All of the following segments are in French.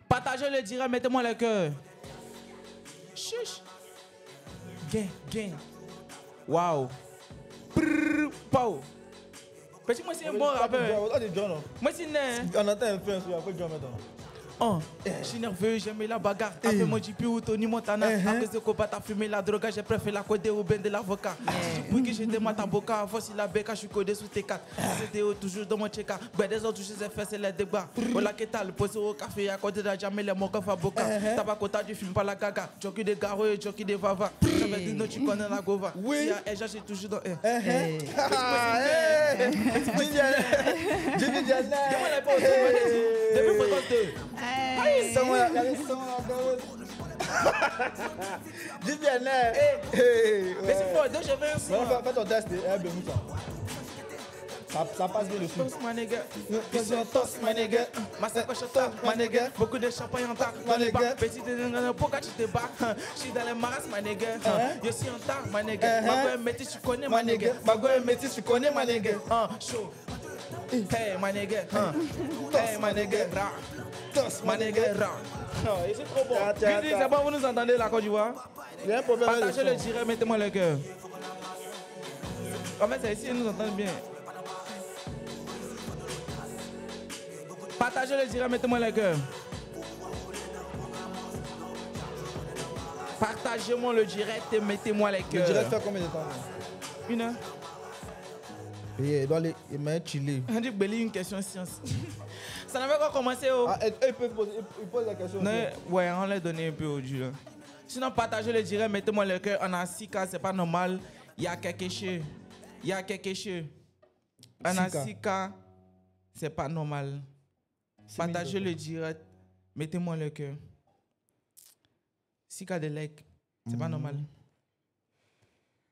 Partagez le direct, mettez-moi le cœur. Chuch. Gain. Wow. Pau. Petit, moi, c'est un bon rappeur. Moi, c'est né. On entend un peu, après John maintenant. Je suis nerveux, j'aime la bagarre. Après moi, JP ou Tony Montana. Après ce combat, t'as fumé la drogue, j'ai préféré la côté au ben de l'avocat. Depuis que j'étais ma taboka, voici la béca, je suis codé sous T4. C'était toujours dans mon check-up. Des autres, je sais faire, c'est les débats. Voilà, qu'est-ce que posé au café, à côté de la jamais les mots à boca. Tabacota du film, pas la gaga. Jockey de garo et jockey de vava. J'avais dit non, tu connais la gova. Oui. Et j'ai toujours dans. Depuis fréquence 2. Mais c'est fort, donc j'avais un son. Fais ton test, ça passe bien le film. Toss, my nigga. Toss, my nigga. Ma sacoche top, my nigga. Beaucoup de champagne en tas, my nigga. Petit de pourquoi tu te bats? Je suis dans les maras, my nigga. Je suis en tas, my nigga. Ma gueule métis, tu connais, my nigga. Ma gueule métis, tu connais, my nigga. Chaud. Hey, my nigga. Hey, my nigga. Toss, my nigga. C'est trop bon. Vite, c'est bon, vous nous entendez là, Côte d'Ivoire? Il y a un problème. Partagez le direct, mettez-moi le cœur. En fait, c'est ici, ils nous entendent bien. Partagez le direct, mettez-moi le cœur. Partagez-moi le direct et mettez-moi les cœurs. Le direct fait combien de temps? 1 heure. Il doit aller, il m'a chillé. On dit que une question science. Ça n'avait pas commencé au. Ils posent la question. Non, ouais, on l'a donné un peu au Dieu. Sinon, partagez le direct, mettez-moi le cœur. On a 6 cas, c'est pas normal. Il y a quelque chose. On a 6 cas, c'est pas normal. Partagez le direct, mettez-moi le cœur. 6 cas de like, c'est pas normal.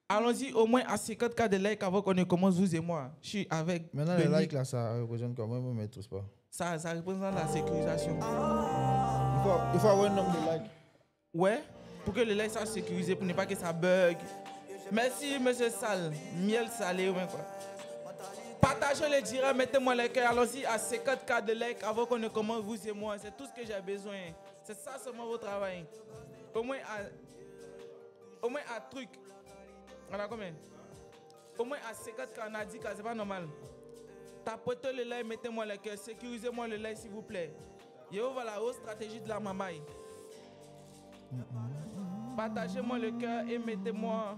Allons-y au moins à 50 cas de like avant qu'on ne commence, vous et moi. Je suis avec. Maintenant, les likes là, ça représente quoi? Moi, je ne tous pas. Ça représente la sécurisation. Il faut avoir un nombre de likes. Ouais, pour que les likes soient sécurisés, pour ne pas que ça bug. Merci, monsieur Sal. Miel salé ou bien quoi. Partagez le direct, mettez-moi les cœurs. Allons-y à 50 cas de like avant qu'on ne commence, vous et moi. C'est tout ce que j'ai besoin. C'est ça seulement votre travail. Au moins à truc. On a combien? Au moins à 50 cas, on a 10 cas, c'est pas normal. Tapotez le like, mettez-moi le cœur. Sécurisez-moi le like, s'il vous plaît. Et voilà la haute stratégie de la mamaille. Partagez-moi le cœur et mettez-moi.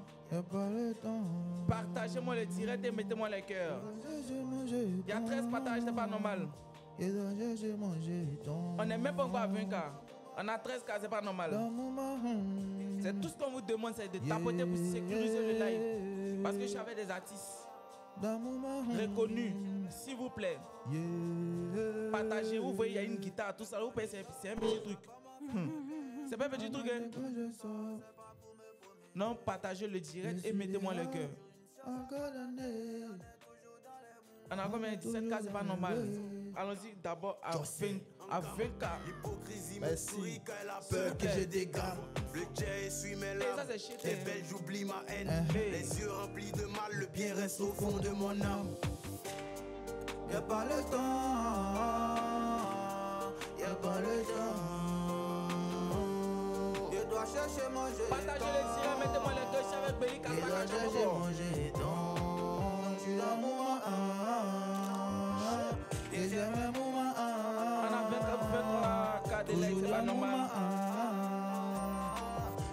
Partagez-moi le direct et mettez-moi le cœur. Il y a 13 partages, c'est pas normal. On n'est même pas encore à 20 cas. On a 13 cas, c'est pas normal. C'est tout ce qu'on vous demande, c'est de tapoter pour sécuriser le live. Parce que je suis avec des artistes reconnus, s'il vous plaît. Partagez, vous voyez, il y a une guitare, tout ça. Vous payez, c'est un petit truc. C'est pas un petit truc, hein? Non, partagez le direct et mettez-moi le cœur. On a combien? 17 cas, c'est pas normal. Allons-y d'abord à 20 cas. L'hypocrisie me sourit quand elle a peur que j'ai des gammes. Le jet essuie mes larmes. T'es belle, j'oublie ma haine. Les yeux remplis de mal, le bien reste au fond de mon âme. Y'a pas le temps. Y'a pas le temps. Je dois chercher manger. Partagez le direct, mettez-moi le cœur. Je suis avec Belly Kaspa. Je dois chercher manger. Je suis dans mon et j'aime un moment. On a 23 cas de like, c'est pas normal.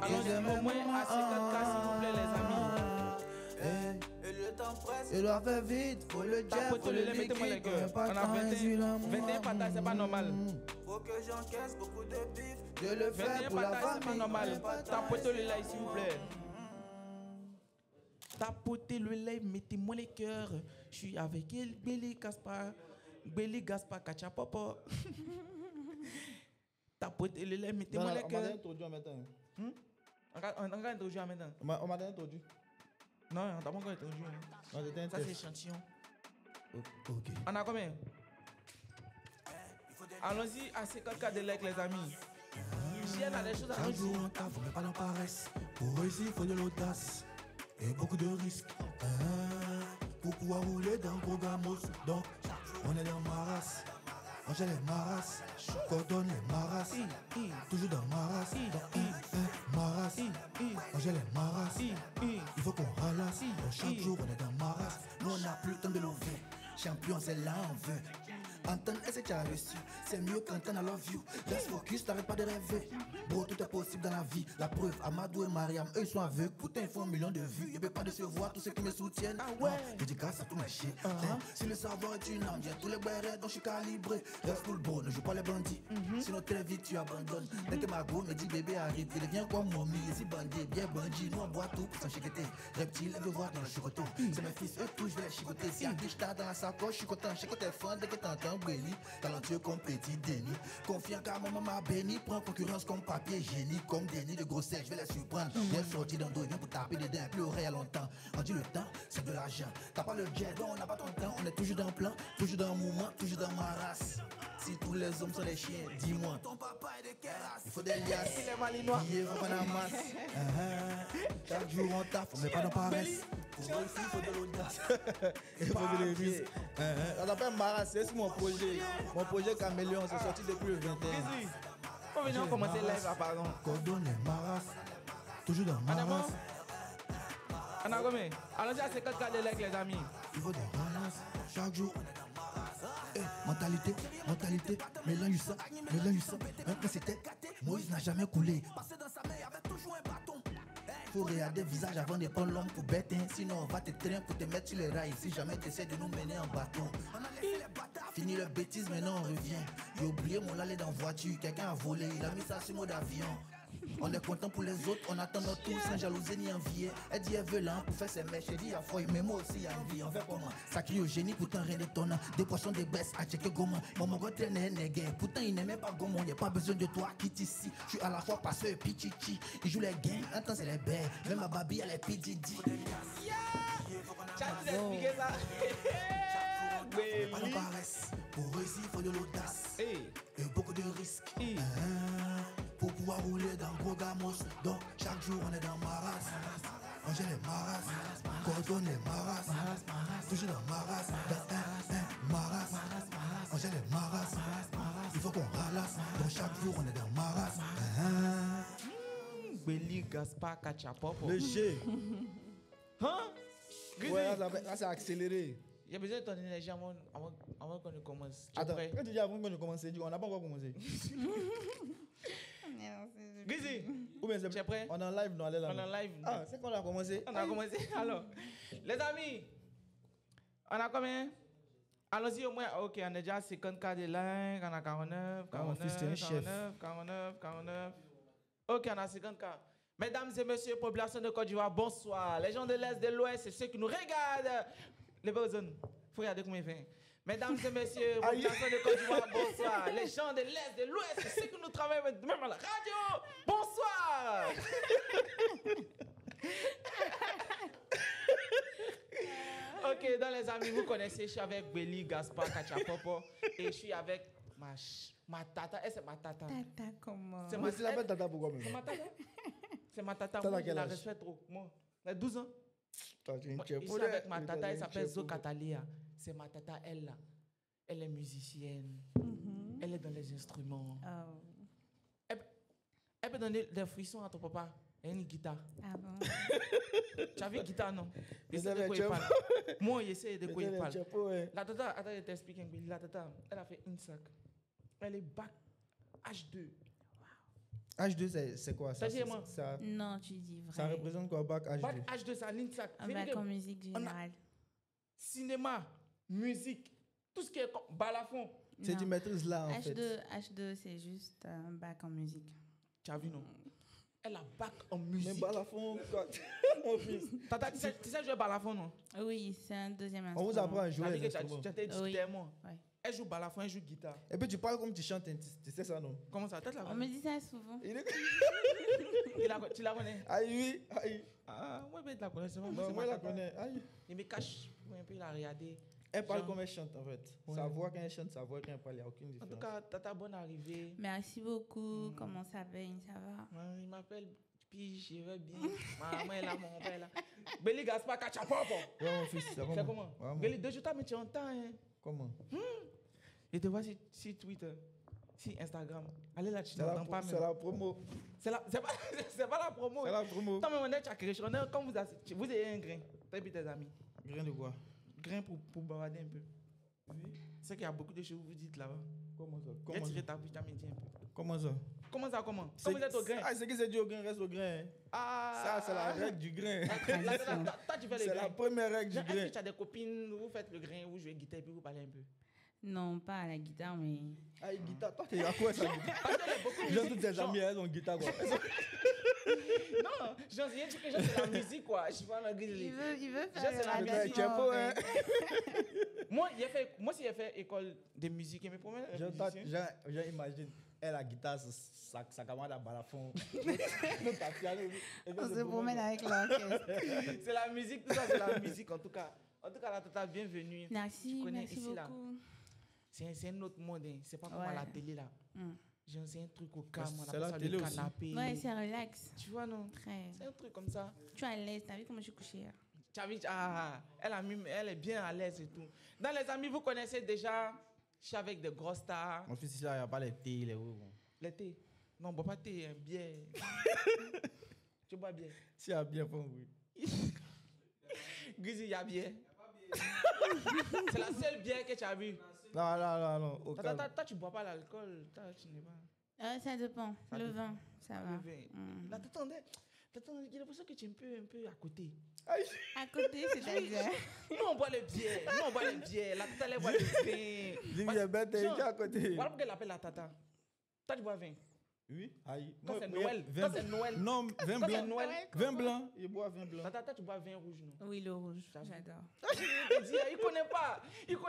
Allons-y au moins à 54 cas, s'il vous plaît, les amis. Et le temps presse, je dois faire vite. Faut le jet, faut le mettez-moi les cœurs. On a 21 partages, c'est pas normal. Faut que j'encaisse beaucoup de bif. Je le fais 21 pour la partages, c'est pas famille. normal. Tapotez le like, s'il vous plaît. Tapotez le like, mettez-moi les cœurs. Je suis avec Belly Kaspa. Belly Gaspa Kacha Popo. Tapotez le like, mettez-moi les cœurs. On m'a introduit en même temps. On va introduire en même temps. On m'a introduit. Non, on t'a pas encore introduit. Non, c'était ça, c'est échantillon. Ok. On a combien? Allons-y à 50 cas de like, les amis. J'y a des choses à dire. Faut même pas d'en paresse. Pour réussir, il faut de l'audace. Et beaucoup de risques. pour pouvoir rouler dans gros gamos. Donc, on est dans ma race. Angèle est ma race. Coordonne est ma race. Toujours dans ma race. Dans ma race. Angèle est ma race. Il faut qu'on ralasse. Donc, chaque jour, on est dans ma race. Nous, on n'a plus le temps de l'ouvrir. Champion, c'est là, on veut. Anton, est-ce que tu as reçu? C'est mieux qu'Anton, I love you. Let's focus, t'arrêtes pas de rêver. Bro, tout est possible dans la vie. La preuve, Amadou et Mariam, eux ils sont aveugles. Pourtant, ils font 1 million de vues. Ils veulent pas décevoir tous ceux qui me soutiennent. Ah ouais. Dédicace à tous mes chiens. Si le savoir est une arme, j'ai tous les bérets dont je suis calibré. Reste cool, bro, ne joue pas les bandits. Sinon, très vite, tu abandonnes. Dès que ma go me dit bébé arrive, il devient comme mommy. Ici, bandit, bien bandit. Nous, on boit tout pour s'en chiqueter. Reptile, elle veut voir dans le chicoteau. C'est mes fils, eux tous, je vais les chicoter. Si un biche tard dans la sacoche, je suis content. Je sais que t'es fan dès que t'entends. Talentueux comme petit Denis. Confiant car maman m'a béni. Prends concurrence comme papier génie. Comme déni de grossesse, je vais les surprendre. Viens sortir d'un dos, viens pour taper des dents. Plus oreille à longtemps. On dit le temps, c'est de l'argent. T'as pas le jet, donc on n'a pas ton temps. On est toujours dans le plan, toujours dans le mouvement, toujours dans ma race. Si tous les hommes sont des chiens, dis-moi. Ton papa est de quelle race? Il faut des liasses. Il est malinois. Il faut qu'on amasse. Chaque jour on taffe, on met pas dans paresse. Pour réussir, il faut de l'audace. Il faut de l'audace. On s'appelle Maras, c'est mon projet. Mon projet Caméléon, c'est sorti depuis le 21. On va venir commencer live à pardon. Coordonne les Maras. Toujours dans Maras. On a combien? Allons-y à 50 de like les amis. Il faut des balances. Chaque jour. Mentalité, mélange ça. Même que c'était, Moïse n'a jamais coulé. Faut regarder le visage avant de prendre l'homme pour bête. Sinon on va te traîner pour te mettre sur les rails. Si jamais tu essaies de nous mener en bâton. Fini le bêtise, maintenant on revient. J'ai oublié mon allée dans voiture. Quelqu'un a volé, il a mis ça sur mode avion. On est content pour les autres, on attend notre tour sans jalousie ni envier. Elle dit elle veut l'un pour faire ses mèches, elle dit à foi, mais moi aussi y'a envie. On fait comment? Ça crie au génie, pourtant rien d'étonnant. Des poissons, des baisses à checker gommant. Mon gars traîne un négué, pourtant il n'aimait pas gommant. Y'a pas besoin de toi, quitte ici. Je suis à la fois passeur et pichichi. Il joue les gains, un temps c'est les bêtes. Même ma baby elle est PDD. T'as expliqué ça? Pas de paresse. Pour réussir, il faut de l'audace. Et beaucoup de risques. Pour pouvoir rouler dans gros gamos. Donc chaque jour on est dans ma race. Angèle est ma race. Coordonne est ma race. Toujours dans ma race. Dans ma race. Angèle est ma race. Il faut qu'on ralasse. Donc chaque jour on est dans ma race. Belly Gaspard Kachapopo. Le G. Hein? Ouais, là c'est accéléré. Il y a besoin de ton énergie avant qu'on ne commence. Attends, quand tu dis avant qu'on ne commence, on n'a pas encore commencé. Grizzly, Ou bien tu es prêt? On est en live, non? On est en live. Ah, c'est qu'on a commencé. On a commencé. Alors, les amis, on a combien? Allons-y au moins. Ok, on est déjà à 50K de likes. On a 49, 49. Ok, on a 50K. Mesdames et messieurs, population de Côte d'Ivoire, bonsoir. Les gens de l'Est, de l'Ouest, c'est ceux qui nous regardent. Les zones, il faut regarder comment il fait. Mesdames et messieurs, population de Côte d'Ivoire, bonsoir. Les gens de l'Est, de l'Ouest, c'est ceux qui nous travaillent même à la radio. Bonsoir. Ok, dans les amis, vous connaissez, je suis avec Belly Gaspard Kachapopo et je suis avec ma tata. C'est ma tata. Tata comment? C'est la belle tata pourquoi même? C'est ma tata. C'est ma tata. T'as Moi, quel je la âge? respecte trop. Moi, elle a 12 ans. Toi, tu es une Moi, je tchepo, suis avec ma là. tata, elle Tu es s'appelle une Zo tchepo. Katalia. C'est ma tata, elle là. Elle est musicienne. Elle est dans les instruments. Oh. Elle peut donner des frissons à ton papa. Elle a une guitare. Ah bon? Tu as vu une guitare, non? Mais Essaye de c'est quoi le il parle. Moi, j'essaie de quoi il C'est parle. le tchepo, ouais. La tata, attends, je t'explique un peu. La tata, elle a fait une sac. Elle est bac H2. H2, c'est quoi ça? Ça dit moi. Ça Non, tu dis vrai. ça représente quoi, bac H2? Bac H2, c'est un INSAC. Un bac en musique générale. Cinéma, musique, tout ce qui est balafon. C'est Non. du maîtrise là, en fait. H2, c'est juste un bac en musique. Tu as vu, non? Elle a bac en musique. Mais balafon, quoi? Mon fils. Tata, tu sais jouer balafon, non? Oui, c'est un deuxième On instrument. vous apprend à jouer Ça veut les dire que instruments. tu as dit Oui. tellement. Ouais. Elle joue balafon, elle joue guitare. Et puis tu parles comme tu chantes, tu sais ça, non? Comment ça? Peut-être la On connais. me dit ça souvent. Tu la connais? Aïe, oui, aïe. Ah, moi, je la connais. C'est Non, moi, moi, je la connais. Aïe. Il me cache. Moi, un peu, il a regardé. Elle parle Genre. comme elle chante, en fait. Ouais. Sa voix quand elle chante, sa voix quand elle parle, il n'y a aucune En différence. tout cas, tata, bonne arrivée. Merci beaucoup. Comment ça va? Ça va? Il m'appelle piges, je vais bien. Maman est là, mon père est là. Béli Gaspard, Kachapopo. Ouais, mon fils, c'est C'est comment? Ouais, Béli, 2 jours, t'as mis ton temps. Hein. Comment? Et te vois sur Twitter, sur Instagram. Allez là, tu n'entends pas. C'est la promo. C'est pas la promo. C'est la promo. Toi, même, on est chaque comme vous avez un grain, toi et puis tes amis. Grain de quoi? Grain pour bavarder un peu. Oui. C'est qu'il y a beaucoup de choses que vous dites là-bas. Comment ça? J'ai tiré ta bouche, t'as mis un peu. Comment ça? Comment ça, comment? Quand vous êtes au grain. Ah, c'est que c'est dit au grain, reste au grain. Ah. Ça, c'est la règle du grain. Toi, tu fais le C'est grain. la première règle du Est-ce grain. que tu as des copines, vous faites le grain, vous jouez guitare et puis vous parlez un peu? Non, pas à la guitare, mais... Ah, une guitare. Toi, t'es à quoi ça? Parce qu'il y a beaucoup de Genre, musique. toutes tes amies, elles ont une guitare, quoi. Non, genre, il y a un truc que genre, c'est la musique, quoi. Je suis pas dans le Il veut Je faire sais de la la musique. musique, en hein. fait. Moi, si j'ai fait école de musique, et mes premiers musiciens. J'imagine, elle a guitare, sa camarade à balafon. On se promène avec l'orchestre. C'est la musique, tout ça, c'est la musique, en tout cas. En tout cas, la tata, bienvenue. Merci, Tu connais merci ici, là. beaucoup. C'est un autre monde, hein. C'est pas comme à Ouais. la télé, là. Mm. Genre, c'est un truc au calme, on C'est appelle la ça télé le aussi. canapé. Ouais, c'est relax. Tu vois, non? Très. C'est un truc comme ça. Tu es à l'aise, t'as vu comment je suis couchée là? Tu as vu, elle est bien à l'aise et tout. Dans les amis, vous connaissez déjà, je suis avec des grosses stars. Mon fils, ici, là, il n'y a pas les thé, les roues. Le thé. Non, on ne boit pas thé, hein, bière. Tu bois bière. Si, il y a bien fond, oui. Grizzly, il y a bière. C'est la seule bière que tu as bu. Non. Au calme. Toi, tu ne bois pas l'alcool. Toi, tu n'es pas. Ça dépend. Ça le dépend. vin, ça va. Le vin. Mm. Là, t'attendais, j'ai l'impression que tu es un peu à côté. À côté, c'est-à-dire. Nous, on boit les bières. La tata, elle boit le vin. Dis, il est bête, il est à côté. Voilà pourquoi elle appelle la tata. Toi, tu bois vin. Oui, aïe. Quand Moi, c'est moi, Noël. vin Quand blanc. c'est Noël. Non, vin Quand c'est blanc. Noël. Vin blanc, il boit vin blanc. La tata, tu bois vin rouge, non? Oui, le rouge, j'adore. Il dit, il connaît pas. Elle est dans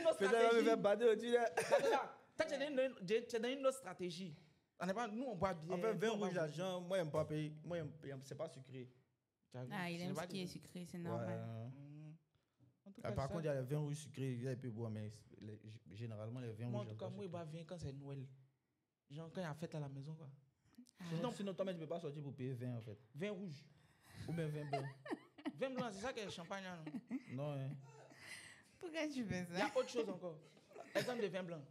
une autre Peut-être stratégie. qu'on me fait bader au-dessus. Toi, tu es dans une autre stratégie. Nous, on boit bien. En fait, vin Nous, on rouge, boit- l'argent, moi, j'aime pas payer. Moi, c'est pas sucré. Tu as vu, Ah, il c'est aime pas ce qui est du- sucré, c'est Ouais. normal. En tout Ah, cas, par ça- contre, il y a les vins rouges sucrés, il peut boire, mais généralement, les vins moi, en rouges. tout cas, moi, je bois vin quand c'est Noël. Genre, quand il y a fête à la maison, quoi. Sinon, toi, tu ne peux pas sortir pour payer vin, en fait. Vin rouge. Ou bien vin blanc. Vin blanc, c'est ça que est le champagne, là, non? Non, hein. Pourquoi tu fais Il y a ça? autre chose encore. Exemple de vin blanc.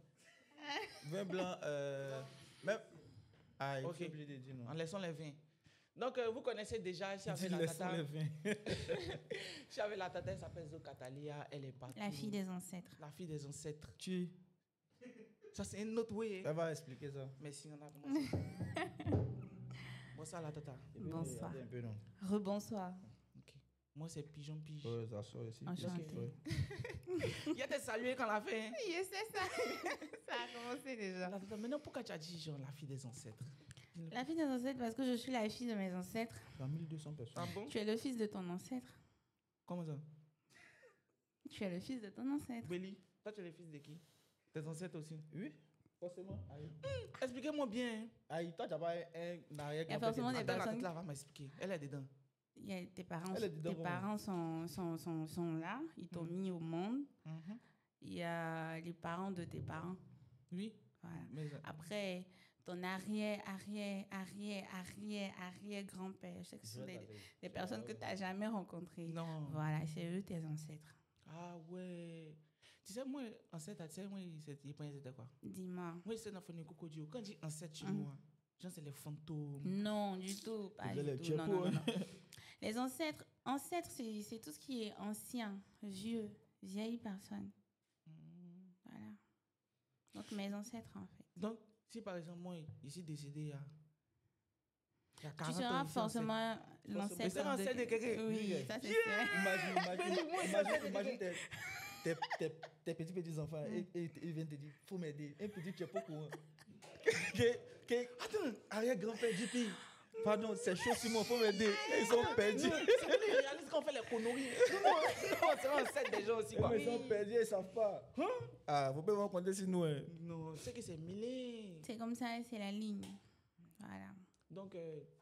Vin blanc, même. Ah, il Ok. faut oublier de dire non. En laissant les vins. Donc, vous connaissez déjà, si avec Dis, la laissons tata. les vins. Si avec la tata, elle s'appelle Zocatalia, elle est partout. La fille des ancêtres. La fille des ancêtres. Tu. Ça, c'est une autre way. Elle va expliquer ça. Merci, on a commencé. Bonsoir, la tata. Bonsoir. Regardez un peu, non. Rebonsoir. Ok. Moi, c'est Pigeon Pige. Ouais, ça sort ici. Enchantée. Ouais. Il y a des salués quand on l'a fait. Hein. Je sais ça. Ça a commencé déjà. La tata, maintenant, pourquoi tu as dit genre la fille des ancêtres? La fille des ancêtres, parce que je suis la fille de mes ancêtres. Il y a 1200 personnes. Ah bon? Tu es le fils de ton ancêtre. Comment ça? Tu es le fils de ton ancêtre. Béli, toi, tu es le fils de qui? Tes ancêtres aussi. Oui, forcément. Aïe. Expliquez-moi bien. Hein. Aïe, toi, tu n'as pas un arrière. Il y a forcément des Attends, la personnes. tata va m'expliquer. Elle est dedans. Il y a tes parents, Elle est dedans, tes parents sont là, ils t'ont mis au monde. Mhm. Il y a les parents de tes parents. Oui. Voilà. Mais, Après, ton arrière grand-père. Je sais que ce sont des personnes que tu n'as jamais rencontrées. non. Voilà, c'est eux tes ancêtres. Ah ouais. Tu sais, moi, ancêtre, tu sais, moi, c'était quoi? Dis-moi. Moi, c'est dans le Kokodio. Quand je dis ancêtre chez moi, genre, c'est les fantômes. Non, du tout. Pas Vous allez du tout. Non, Tchepo, non, non, non. Les ancêtres, c'est tout ce qui est ancien, vieux, vieille personne. Voilà. Donc, mes ancêtres, en fait. Donc, si par exemple, moi, ici décédé, il y a 40 Tu ans, seras ici, forcément C'est l'ancêtre l'ancêtre de quelqu'un. Oui, ça c'est sûr. Imagine tes petits-enfants et ils viennent te dire, faut m'aider. Un petit Tchepo courant. Attends, arrière-grand-père JP. Pardon, c'est chaud, Simon, faut m'aider. Ils sont perdus. C'est lui, il réalise qu'on fait les conneries. Non, c'est l'ancêtre des gens aussi, quoi. Ils sont perdus, ils ne savent pas. Ah, vous pouvez me compter sur nous. Hein. Non, c'est que c'est mêlé. C'est comme ça, c'est la ligne. Voilà. Donc,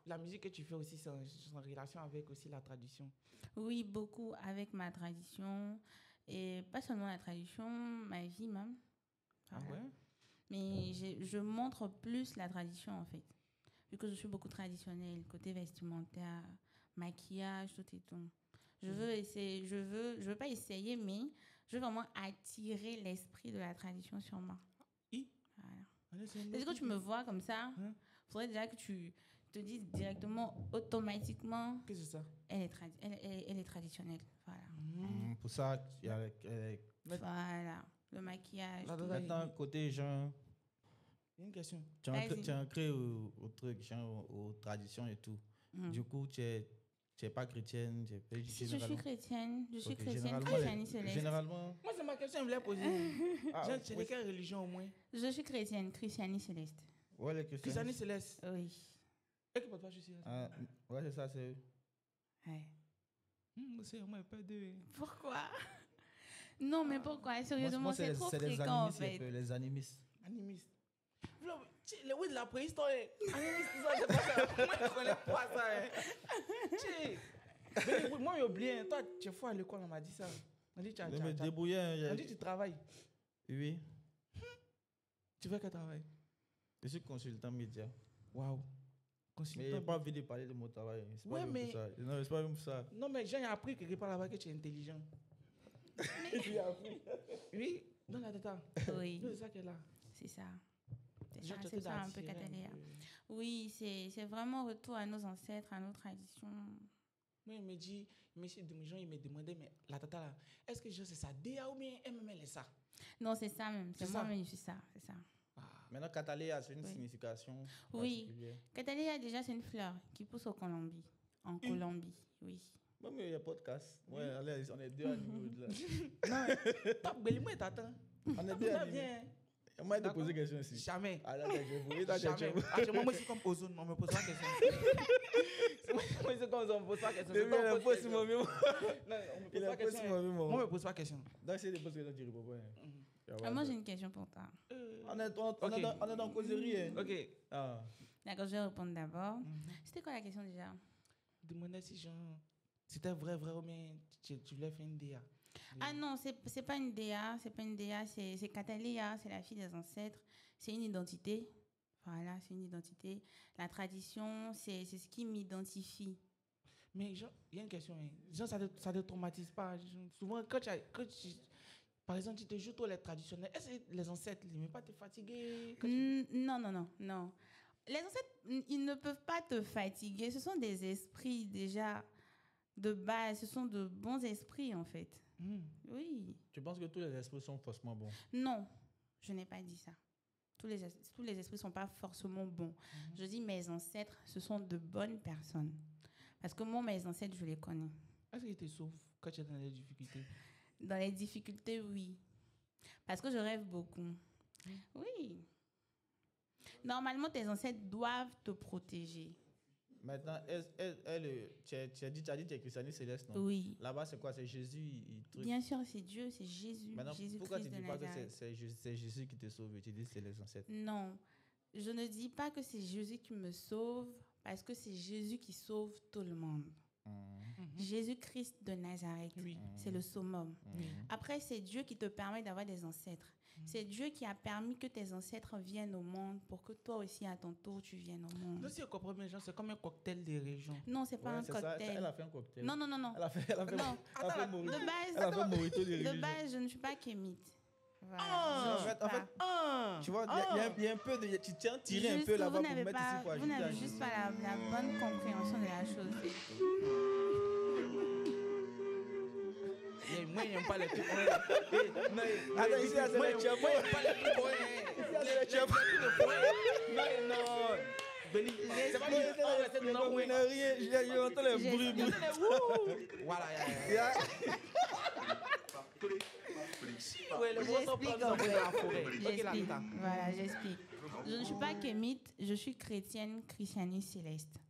la musique que tu fais aussi, c'est en relation avec aussi la tradition. Oui, beaucoup avec ma tradition. Et pas seulement la tradition, ma vie même. Ah Voilà. ouais? Mais je montre plus la tradition, en fait. vu que je suis beaucoup traditionnelle, côté vestimentaire, maquillage, tout et tout. Je veux essayer, je veux pas essayer, mais je veux vraiment attirer l'esprit de la tradition sur moi. Voilà. C'est-à-dire que tu me vois comme ça, il faudrait déjà que tu te dises directement, automatiquement, qu'est-ce que c'est ça? Elle est traditionnelle. Voilà. Pour ça, il y a voilà, le maquillage. maintenant, côté genre, Il y a une question. tu es ancré au truc, genre, aux traditions et tout. Du coup, tu n'es pas chrétienne. Si je suis chrétienne, chrétienne céleste. Généralement. Moi, c'est ma question, je voulais poser. C'est de quelle religion au moins? Je suis chrétienne, christianie céleste. Ouais, les chrétiens. Christianie céleste. Oui. Et qui porte pas Jésus? Ouais, c'est ça, c'est eux. Ouais. C'est moi, pas deux. Pourquoi? Non, mais pourquoi? Sérieusement, moi, c'est trop fréquent en fait. Les animistes. Animistes. Oui, de la préhistoire. Animistes, tout ça, c'est pas ça. Moi, je connais pas ça. Moi, j'ai oublié. Toi, tu es fou à l'école, on m'a dit ça. On dit, on dit, tu travailles. Oui. Tu fais quel travail? Je suis consultant média. Waouh. Mais il n'y a pas envie de parler de mon travail. C'est pas même ça. Non, c'est pas même ça. Non, mais j'ai appris quelque part là-bas que tu es intelligent. J'ai appris. Oui, dans la tata. Oui. C'est ça qu'elle a. C'est ça. C'est ça un peu Cataléa. Oui, c'est vraiment retour à nos ancêtres, à nos traditions. Moi, il me dit, monsieur Demijon, il me demandait, mais la tata là, est-ce que c'est ça DA ou bien MML est ça? Non, c'est ça même. C'est moi-même, c'est ça. C'est ça. Maintenant, Cataléa, c'est une signification. Oui. Cataléa, déjà, c'est une fleur qui pousse au Colombie. En Colombie, oui. Même il y a podcast. Ouais, allez, on est deux animaux là. Non, top, mais moi, t'attends. On est deux animaux. Moi, je te poser une question aussi. Jamais. Ah, là, je jamais. Actuellement, moi, c'est comme Ozone, on me pose pas la question. Moi, c'est comme on me pose pas la question. Non, on me pose pas la question. Moi, on me pose pas la question. Donc, c'est des choses que tu réponds pas. Moi, j'ai une question pour toi. On est dans causerie. Ok. D'accord, je vais répondre d'abord. C'était quoi la question déjà? Demandais si c'était vrai ou bien tu voulais faire une DA. Ah non, c'est pas une DA, c'est Cataléa, c'est la fille des ancêtres, c'est une identité. Voilà, c'est une identité. La tradition, c'est ce qui m'identifie. Mais il y a une question, genre, ça te traumatise pas. Souvent, quand par exemple, tu te joues tous les traditionnels, est-ce que les ancêtres ne vont pas te fatiguer? Non. Les ancêtres, ils ne peuvent pas te fatiguer. Ce sont des esprits déjà de base. Ce sont de bons esprits, en fait. Oui. Tu penses que tous les esprits sont forcément bons? Non, je n'ai pas dit ça. Tous les esprits ne sont pas forcément bons. Je dis mes ancêtres, ce sont de bonnes personnes. Parce que moi, mes ancêtres, je les connais. Est-ce qu'ils te sauvent quand tu es dans les difficultés? Dans les difficultés, oui. Parce que je rêve beaucoup. Oui. Normalement, tes ancêtres doivent te protéger. Maintenant, tu as dit que tu es christianie céleste, non? Oui. Là-bas, c'est quoi? C'est Jésus? Bien sûr, c'est Dieu, c'est Jésus. Maintenant, pourquoi tu ne dis pas que c'est Jésus qui te sauve? Tu dis que c'est les ancêtres. Non. Je ne dis pas que c'est Jésus qui me sauve parce que c'est Jésus qui sauve tout le monde. Jésus-Christ de Nazareth, c'est le summum. Après, c'est Dieu qui te permet d'avoir des ancêtres. C'est Dieu qui a permis que tes ancêtres viennent au monde pour que toi aussi, à ton tour, tu viennes au monde. Donc, si on comprend bien, c'est comme un cocktail des régions. Non, c'est pas un cocktail. Elle a fait un cocktail. Non. Elle a fait De base, je ne suis pas kémite. Voilà, en fait, tu vois, il y a un peu de... Tu tiens, tirer un peu là-bas pour mettre ici pour ajouter. Vous n'avez juste pas la bonne compréhension de la chose. Moi, je n'aime pas les trucs. Attends, ici, c'est le chapeau. Moi, je n'aime pas les trucs. Le chapeau. Non. C'est pas rien. J'entends les bruits. Voilà. J'explique. Je ne suis pas kémite, je suis chrétienne, christianie céleste.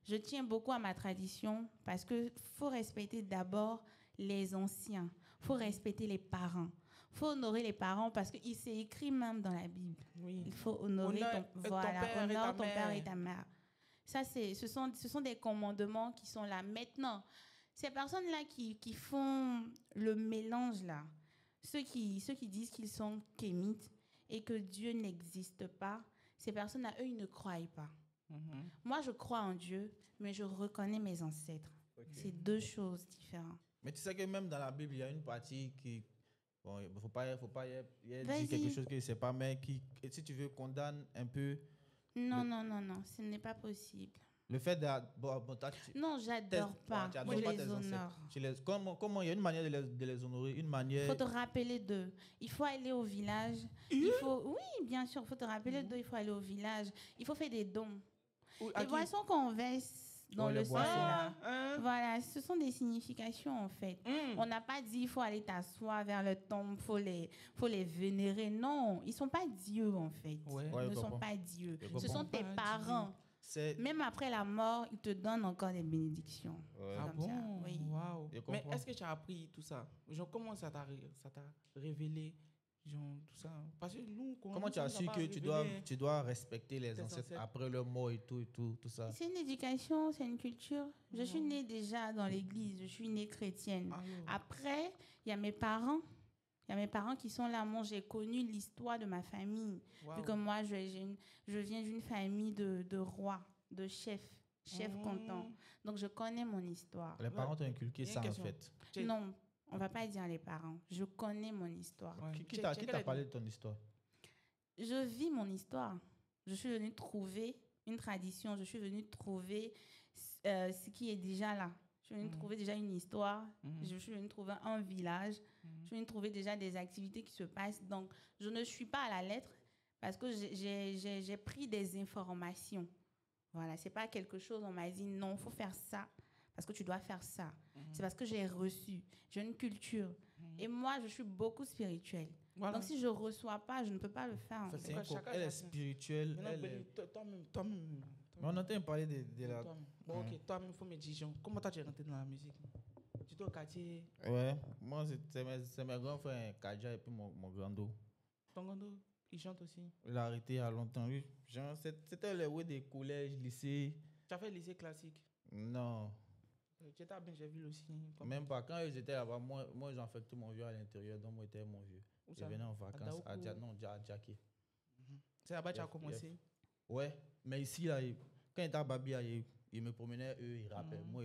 Je tiens beaucoup à ma tradition parce qu'il faut respecter d'abord les anciens. Il faut respecter les parents. Il faut honorer les parents parce qu'il s'est écrit même dans la Bible. Oui. Il faut honorer ton père et ta mère. Ça, ce sont des commandements qui sont là. Maintenant, ces personnes-là qui font le mélange, là, ceux qui disent qu'ils sont kémites et que Dieu n'existe pas, ces personnes-là, eux, ils ne croient pas. Moi, je crois en Dieu, mais je reconnais mes ancêtres. C'est deux choses différentes. Mais tu sais que même dans la Bible, il y a une partie qui... Bon, il ne faut pas dire Vas-y. quelque chose que je ne sais pas, mais qui, si tu veux, condamne un peu Non, ce n'est pas possible. le fait de... Non, j'adore pas. Moi, je les honore. Comment il y a une manière de les honorer, une manière... Il faut te rappeler d'eux. Il faut aller au village. Oui, bien sûr, il faut te rappeler d'eux. Il faut aller au village. Il faut faire des dons. Les boissons qu'on verse dans le sol, là, voilà, ce sont des significations, en fait. On n'a pas dit il faut aller t'asseoir vers le tombe, faut les vénérer. Non, ils ne sont pas dieux, en fait. Ils ne sont pas dieux. Ce sont tes parents. Même après la mort, ils te donnent encore des bénédictions. Ah bon? Ça. Oui. Wow. Mais est-ce que tu as appris tout ça? Genre, comment ça t'a révélé? Genre, tout ça. Parce que nous, comment tu as su que tu dois respecter les ancêtres après leur mort et tout ça? C'est une éducation, c'est une culture. Je suis née déjà dans l'église, je suis née chrétienne. Après, il y a mes parents. Il y a mes parents qui sont là. Moi, j'ai connu l'histoire de ma famille. Wow. Vu que moi, je viens d'une famille de rois, de chefs contents. Donc, je connais mon histoire. Les parents t'ont inculqué ça, en fait? Non, on ne va pas dire les parents. Je connais mon histoire. Qui t'a parlé de ton histoire? Je vis mon histoire. Je suis venue trouver une tradition. Je suis venue trouver ce qui est déjà là. Je suis venue trouver déjà une histoire. Je suis venue trouver un village. Je suis venue trouver déjà des activités qui se passent. Donc, je ne suis pas à la lettre parce que j'ai pris des informations. Voilà, ce n'est pas quelque chose, on m'a dit non, il faut faire ça parce que tu dois faire ça. C'est parce que j'ai reçu. J'ai une culture. Et moi, je suis beaucoup spirituelle. Voilà. Donc, si je ne reçois pas, je ne peux pas le faire. Elle est spirituelle. Toi-même. Mais on entend parler de la... Bon, ok, toi-même, il faut me dire, comment tu es rentré dans la musique? Tu es au quartier? Ouais, moi, c'est mes grands frères, Kadja et puis mon grand-do. Ton grand-do, il chante aussi? Il a arrêté il y a longtemps, oui. C'était les ouais des collèges, lycées. Tu as fait lycée classique? Non. Tu étais à Benjaville aussi? Même pas. Quand ils étaient là-bas, moi j'infectais mon vieux à l'intérieur, donc moi j'étais mon vieux. Je venais en vacances à Djaké. C'est là-bas que tu as commencé? Ouais, mais ici, là, quand il était à Babia, il me promenait, eux, ils rappaient. Moi,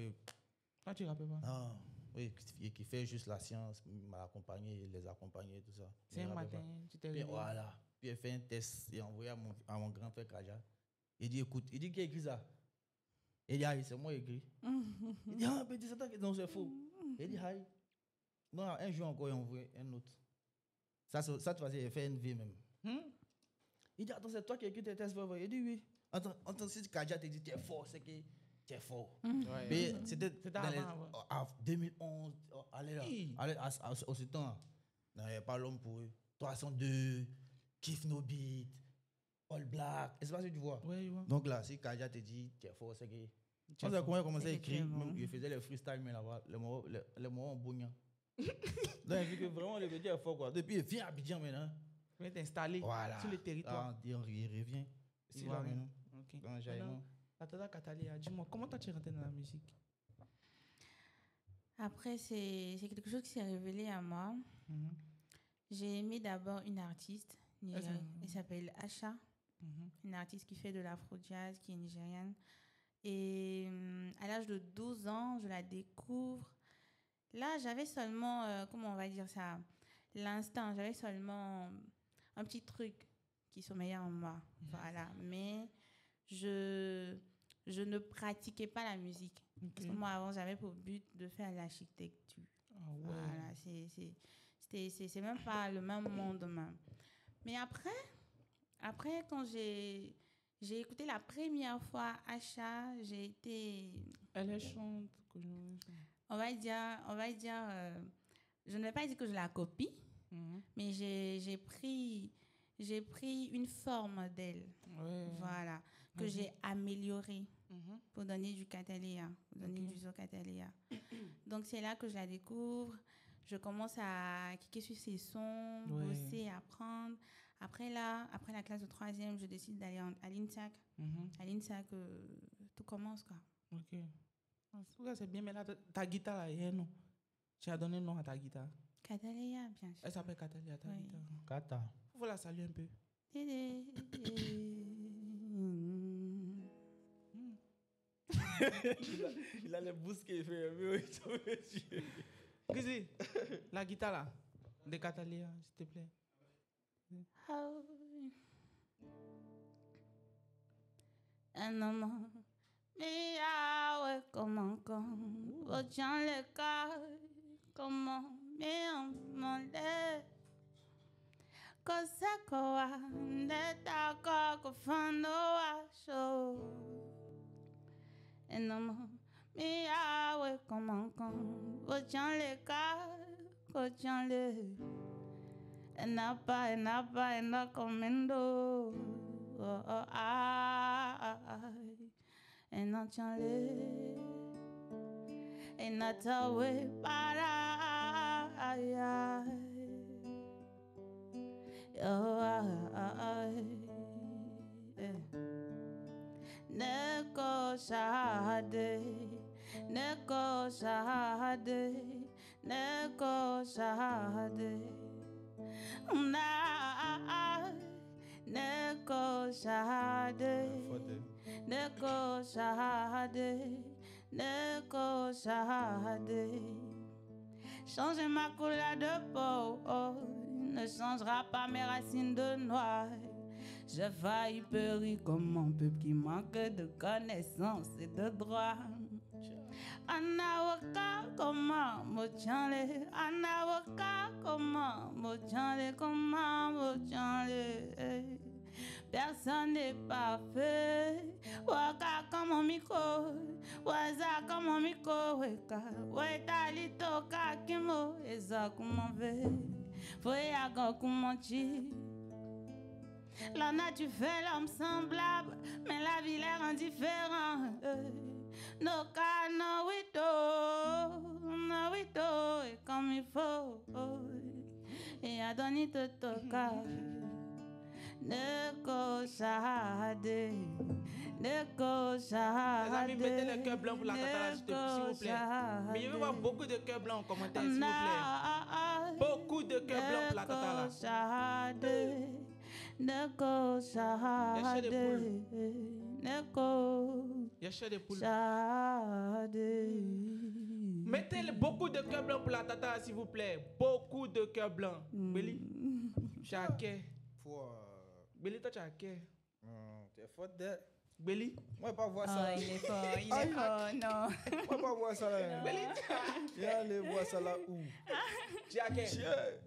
quand tu rappelles pas? Non, oui, qui fait juste la science, m'a accompagné, les accompagner, tout ça. C'est un matin, tu t'es réveillé. Voilà. Puis il fait un test, il a envoyé à mon grand frère Kaja. Il dit, écoute, il dit qui a écrit ça? Il dit, aïe, c'est moi qui ai écrit. Il dit, ah, petit, non, c'est faux. Il dit, aïe. Non, un jour encore, il a envoyé un autre. Ça tu vas dire, il fait une vie même. Il dit, attends, c'est toi qui as écrit tes tests. Il dit, oui. Attends, si Kaja te dit, tu es fort, c'est que tu es fort. Mais c'était en 2011, allez là, au ce temps, il n'y avait pas l'homme pour eux. 302, Kiff No Beat, All Black, est-ce que tu vois? Oui. Donc là, si Kaja te dit, tu es fort, c'est que... Quand j'ai commencé à écrire, je faisais les freestyle, mais là-bas, les moments bougnants. Donc, il vu que vraiment, le petit est fort, quoi. Depuis, il vient à Abidjan maintenant. Il vient t'installer sur le territoire. Il revient. C'est là maintenant. Ok. Dans Jaïman. Attends, Katalia, dis-moi, comment tu es rentré dans la musique? Après, c'est quelque chose qui s'est révélé à moi. J'ai aimé d'abord une artiste. Elle s'appelle Asha. Une artiste qui fait de l'afro-jazz, qui est nigériane. Et à l'âge de 12 ans, je la découvre. Là, j'avais seulement, comment on va dire ça, l'instinct. J'avais seulement un petit truc qui sommeillait en moi. Voilà. Mais je ne pratiquais pas la musique. Parce que moi, avant, j'avais pour but de faire l'architecture. Voilà. C'est même pas le même monde. Même. Mais après, quand j'ai écouté la première fois Asha, j'ai été... Elle chante. On va dire je ne vais pas dire que je la copie, mais j'ai pris une forme d'elle, voilà, que j'ai améliorée pour donner du Katalia, pour donner du Zo Katalia. Donc c'est là que je la découvre. Je commence à cliquer sur ses sons, bosser, apprendre. Après la classe de 3e, je décide d'aller à l'INSAC. À l'INSAC, tout commence, quoi. Ok. Ça, c'est bien, mais là, ta guitare, là, non. Tu as donné le nom à ta guitare? Katalia, bien sûr. Elle s'appelle Katalia, ta guitare. Kata. Faut la saluer un peu. Il a les bousquets, il fait mieux. Grizzly, la guitare là, de Catalia, s'il te plaît. Comment le cas, comment cosa koa neta ko fano asho enamo mi awe comment vojan le ka vojan le enapa ena comendo enachale enatawe para Neko shahade, neko shahade, neko shahade, na neko shahade, neko shahade, neko shahade. Changer ma couleur de peau ne changera pas mes racines de noix. J'ai failli périr comme mon peuple qui manque de connaissances et de droits. Anawaka comment mochanle, anawaka comment mochanle, comment mochanle. Personne n'est parfait. Waka comme miko, waza comme miko, weka, weta lito kakimo, eza comment ve, foya comment chi. La nature fait l'homme semblable, mais la vie l'air indifférent. No cas, no wito, et comme il faut. Et à donner te toca. Neko shahade, neko shahade. Les amis, mettez le cœur blanc pour la tata, s'il vous plaît. Mais je veux voir beaucoup de cœurs blancs en commentaire, s'il vous plaît. Beaucoup de cœurs blancs pour la tata là. Neko shahade, neko Yachè des poules. shahade. Mettez beaucoup de cœurs blancs pour la tata, s'il vous plaît. Beaucoup de cœurs blancs. Béli, Chaké. Béli, toi, Chaké. T'es fort de. Béli. Moi, pas voir ça. Oh, il est fort, non. Moi, pas voir ça là. Béli. Viens aller voir ça là où? Chaké.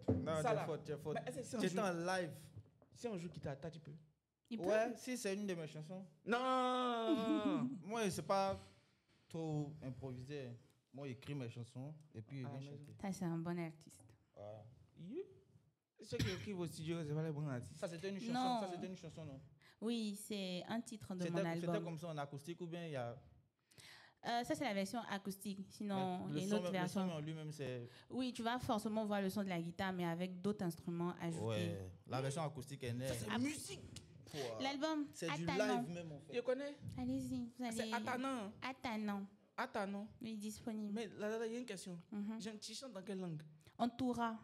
Non, Ça, t'es là. fort, t'es fort. Mais est-ce que si on Tu joue- es en live. Si on joue Kitata, tu peux. Il peut. Ouais, si c'est une de mes chansons. Non. Moi, c'est pas trop improvisé. Moi, j'écris mes chansons et puis je viens chanter. Ça, c'est un bon artiste. Voilà. You? Ceux qui écrivent au studio, c'est pas les bons artistes. Ça, c'était une chanson. Non. Ça, c'était une chanson, non? Oui, c'est un titre de mon C'était album. comme ça en acoustique ou bien il y a. Ça, c'est la version acoustique. Sinon, il y a une son, autre le version. son en lui-même, c'est. Oui, tu vas forcément voir le son de la guitare, mais avec d'autres instruments ajoutés. Ouais. La version acoustique est née. C'est musique. L'album C'est du Atanan. live même en fait. Tu connais? Allez-y, vous allez. C'est Atanan. Atanan. Atanan. Oui, disponible. Mais là, il y a une question. Mhm. Tu chantes dans quelle langue? En Toura.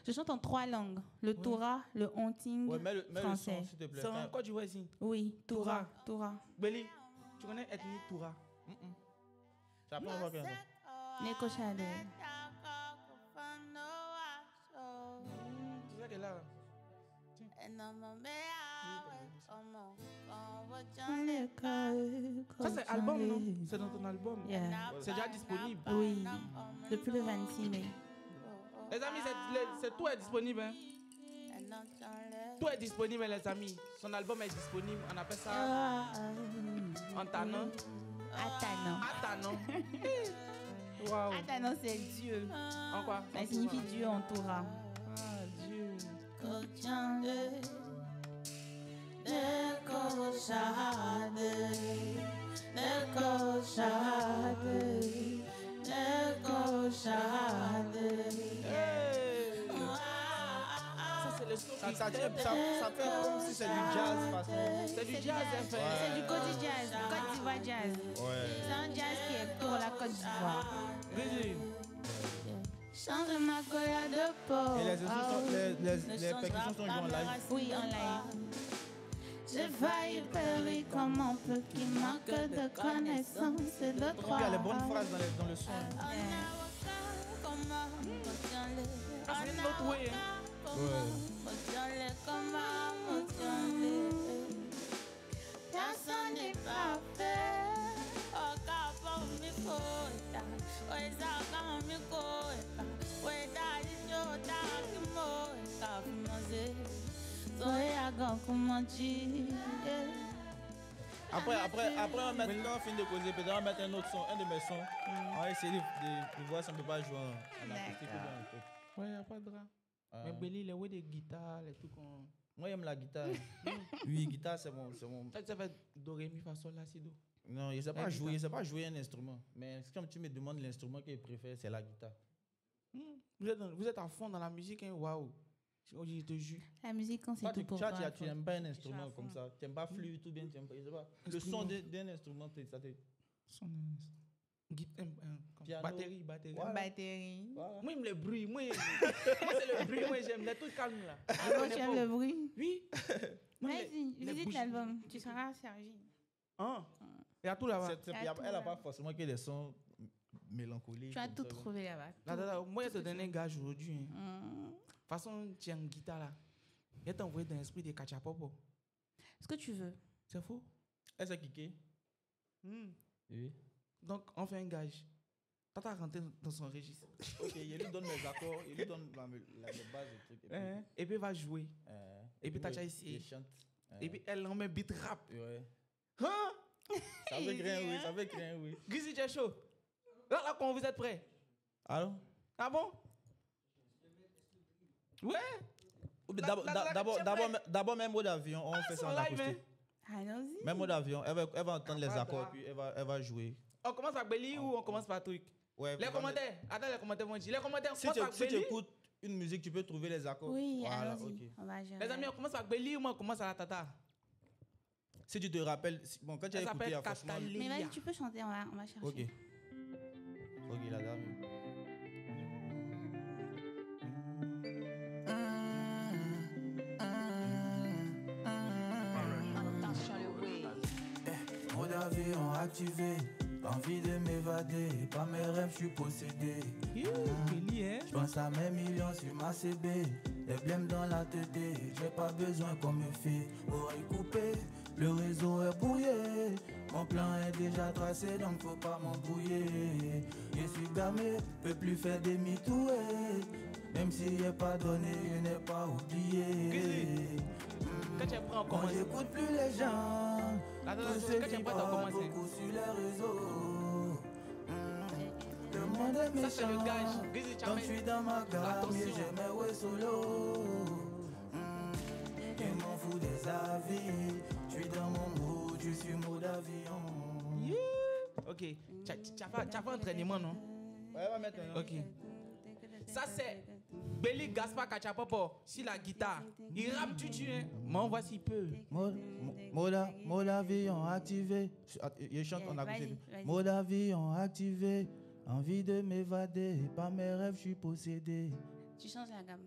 Je chante en 3 langues. Le Toura, le Honting, Ouais, mets le français. son, s'il te plaît. C'est en Côte d'Ivoire ici. Oui, Toura. Toura. Béli, tu connais ethnie Toura? C'est la première fois que Neko Shade. C'est ça qu'elle a. Ça, c'est album, non? C'est dans ton album. Yeah. C'est déjà disponible. Oui, depuis le 26 mai. Les amis, tout est disponible. Hein? Tout est disponible, les amis. Son album est disponible. On appelle ça Antanan. Atanan. Atanan. Waouh. Atanan, c'est Dieu. En quoi? Ça signifie Dieu en Toura. Ah, Dieu. Neko Shade, Neko Shade, Neko Shade. Hey. Ça, c'est le son qui ça fait comme si c'est du jazz façon. C'est du jazz, en fait. C'est du Côte Jazz, Côte d'Ivoire Jazz. Ouais. C'est un jazz qui est pour la Côte d'Ivoire. Vas-y. Change ma couleur de peau. Et les percussions sont jouées en live. Oui, en live. J'ai failli périr comme un peu qui manque de connaissances et de droit. Il y a les bonnes phrases dans le son. Ah, c'est notre way, hein. Personne n'est parfait. Oh, capable, me coita. Oh, ça, comme me coita. Oh, daddy, yo, daddy, mo, capable, manger. Après, on va mettre, quand on finit de causer, peut-être on va mettre un autre son, un de mes sons. On va essayer de voir si on peut pas jouer en acoustique ou bien en truc. Ouais, y a pas de drap. Mais Belly, les ouais des guitares, les trucs qu'on. Moi, j'aime la guitare. Oui, guitare, c'est mon. Ça fait do, ré, mi, fa, sol, la, si, do. Non, il sait pas jouer, il sait pas jouer un instrument. Mais comme tu me demandes l'instrument qu'il préfère, c'est la guitare. Vous êtes à fond dans la musique, hein? Waouh. Je te jure. La musique, quand c'est Toi, tout pour toi. tu n'aimes pas un instrument comme ça. Tu n'aimes pas flûte ou bien tu n'aimes pas. Je sais pas. Le son d'un instrument, ça te. Piano. Batterie. Voilà. Batterie. Voilà. Moi, j'aime le bruit. Moi, c'est le bruit. Moi, j'aime les trucs calmes là. Ah bon, tu aimes le bruit? Oui. Vas-y, visite l'album. Tu seras servi. Hein? Il y a tout là-bas. Elle n'a pas forcément que des sons mélancoliques. Tu as comme tout ça, trouvé là-bas. Là, moi, je te donne un gage aujourd'hui. De toute façon, tu as une guitare là. Je t'ai envoyé dans l'esprit des Kachapopo. Ce que tu veux. C'est faux? Elle s'est kické. Oui. Donc, on fait un gage. Tata rentré dans son registre. Ok, il lui donne mes accords, il lui donne les bases du truc. Et puis, il va jouer. Et puis, Tata ici. Il chante. Et puis, elle en met beat rap. Ouais. Hein? Ça veut rien, oui, ça veut rien, oui. Grizzly, tu es chaud? Là, quand vous êtes prêts? Allô? Ah bon? Ouais. D'abord, même mot d'avion, on fait ça en acoustique. Allons-y. Même mot d'avion, elle va entendre les accords, puis elle va jouer. On commence par Belly ou on commence par truc? Ouais, Les commentaires. Attends, les commentaires, moi, je dis. Les commentaires, on si commence par tu Belly. écoutes une musique, tu peux trouver les accords. Oui, voilà, allons-y. ok. On va gérer. Les amis, on commence par Belly ou moi, on commence à la Tata? Si tu te rappelles, bon, quand tu as Elle écouté, s'appelle franchement. Mais vas-y, tu peux chanter, on va chercher. Ok. Ok, la dame. Mode avion activé, envie de m'évader, pas mes rêves, je suis possédé. Belly, hein? Je pense à mes millions sur ma CB, les blèmes dans la TD, j'ai pas besoin qu'on me fait oreille coupée, le réseau est brouillé, mon plan est déjà tracé donc faut pas m'embrouiller. Je suis gamé, peux plus faire demi-tour, même s'il n'est pas donné, je n'ai pas oublié. Quand tu apprends, on Quand commence. j'écoute plus les gens, tout se quand tu vit apprends, on pas commence. beaucoup sur les réseaux. Le monde est Ça, c'est le méchant, gage. Grizzly, tu donc amènes je suis dans ma gamme, l'attention. j'ai mes ouais solo. Je m'en fous des avis, je suis dans mon mood, je suis mode avion. Ok. Tu as fait entraînement, non? Ouais, elle va mettre un. Ok. Ça, c'est Belly Gaspard Kachapopo sur la guitare. Il rappe du tu, hein? Mais on voit s'il peut. Mode avion activé. Il chante en Vas-y, acoustique. vas-y. Mode avion activé. Envie de m'évader. Pas mes rêves, je suis possédé. Tu changes la gamme.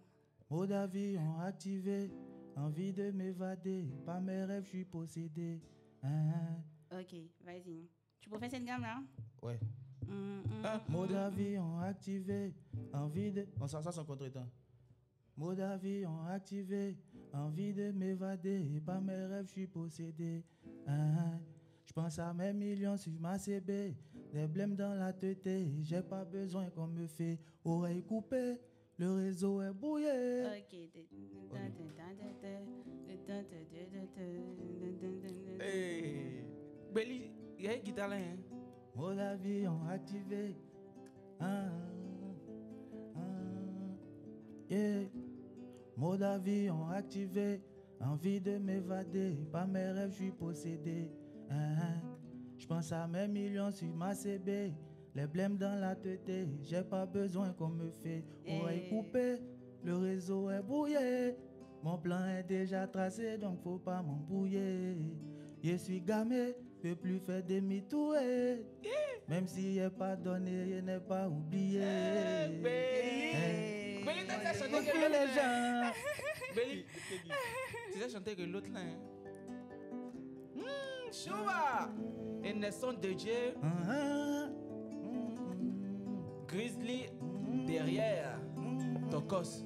Mode avion activé. Envie de m'évader. Pas mes rêves, je suis possédé. Ok, vas-y. Tu peux faire cette gamme-là? Ouais. Mode avion activé. Envie de. Non, ça c'est un contre-temps. Mode avion activé. Envie de m'évader. Pas mes rêves, je suis possédé. Je pense à mes millions sur ma CB. Des blèmes dans la tête. J'ai pas besoin qu'on me fait oreille coupée. Le réseau est brouillé. Ok. Hey. Belly, il y a une guitare là, hein? Mode avion activé. Yeah. Mode avion activé. Envie de m'évader. Pas mes rêves, je suis possédé. Je pense à mes millions sur ma CB. Les blèmes dans la tête. J'ai pas besoin qu'on me fait oreille coupée. Le réseau est brouillé. Mon plan est déjà tracé, donc faut pas m'embrouiller. Je suis gamé, peux plus faire demi-tour. Même s'il n'est pas donné, je n'ai pas oublié. Belly! Belly, t'as déjà chanté que Les l'autre là. gens. Belly, tu sais chanter que l'autre là, hein? Chouba. Et Nesson DJ. Grizzly derrière. Tokos.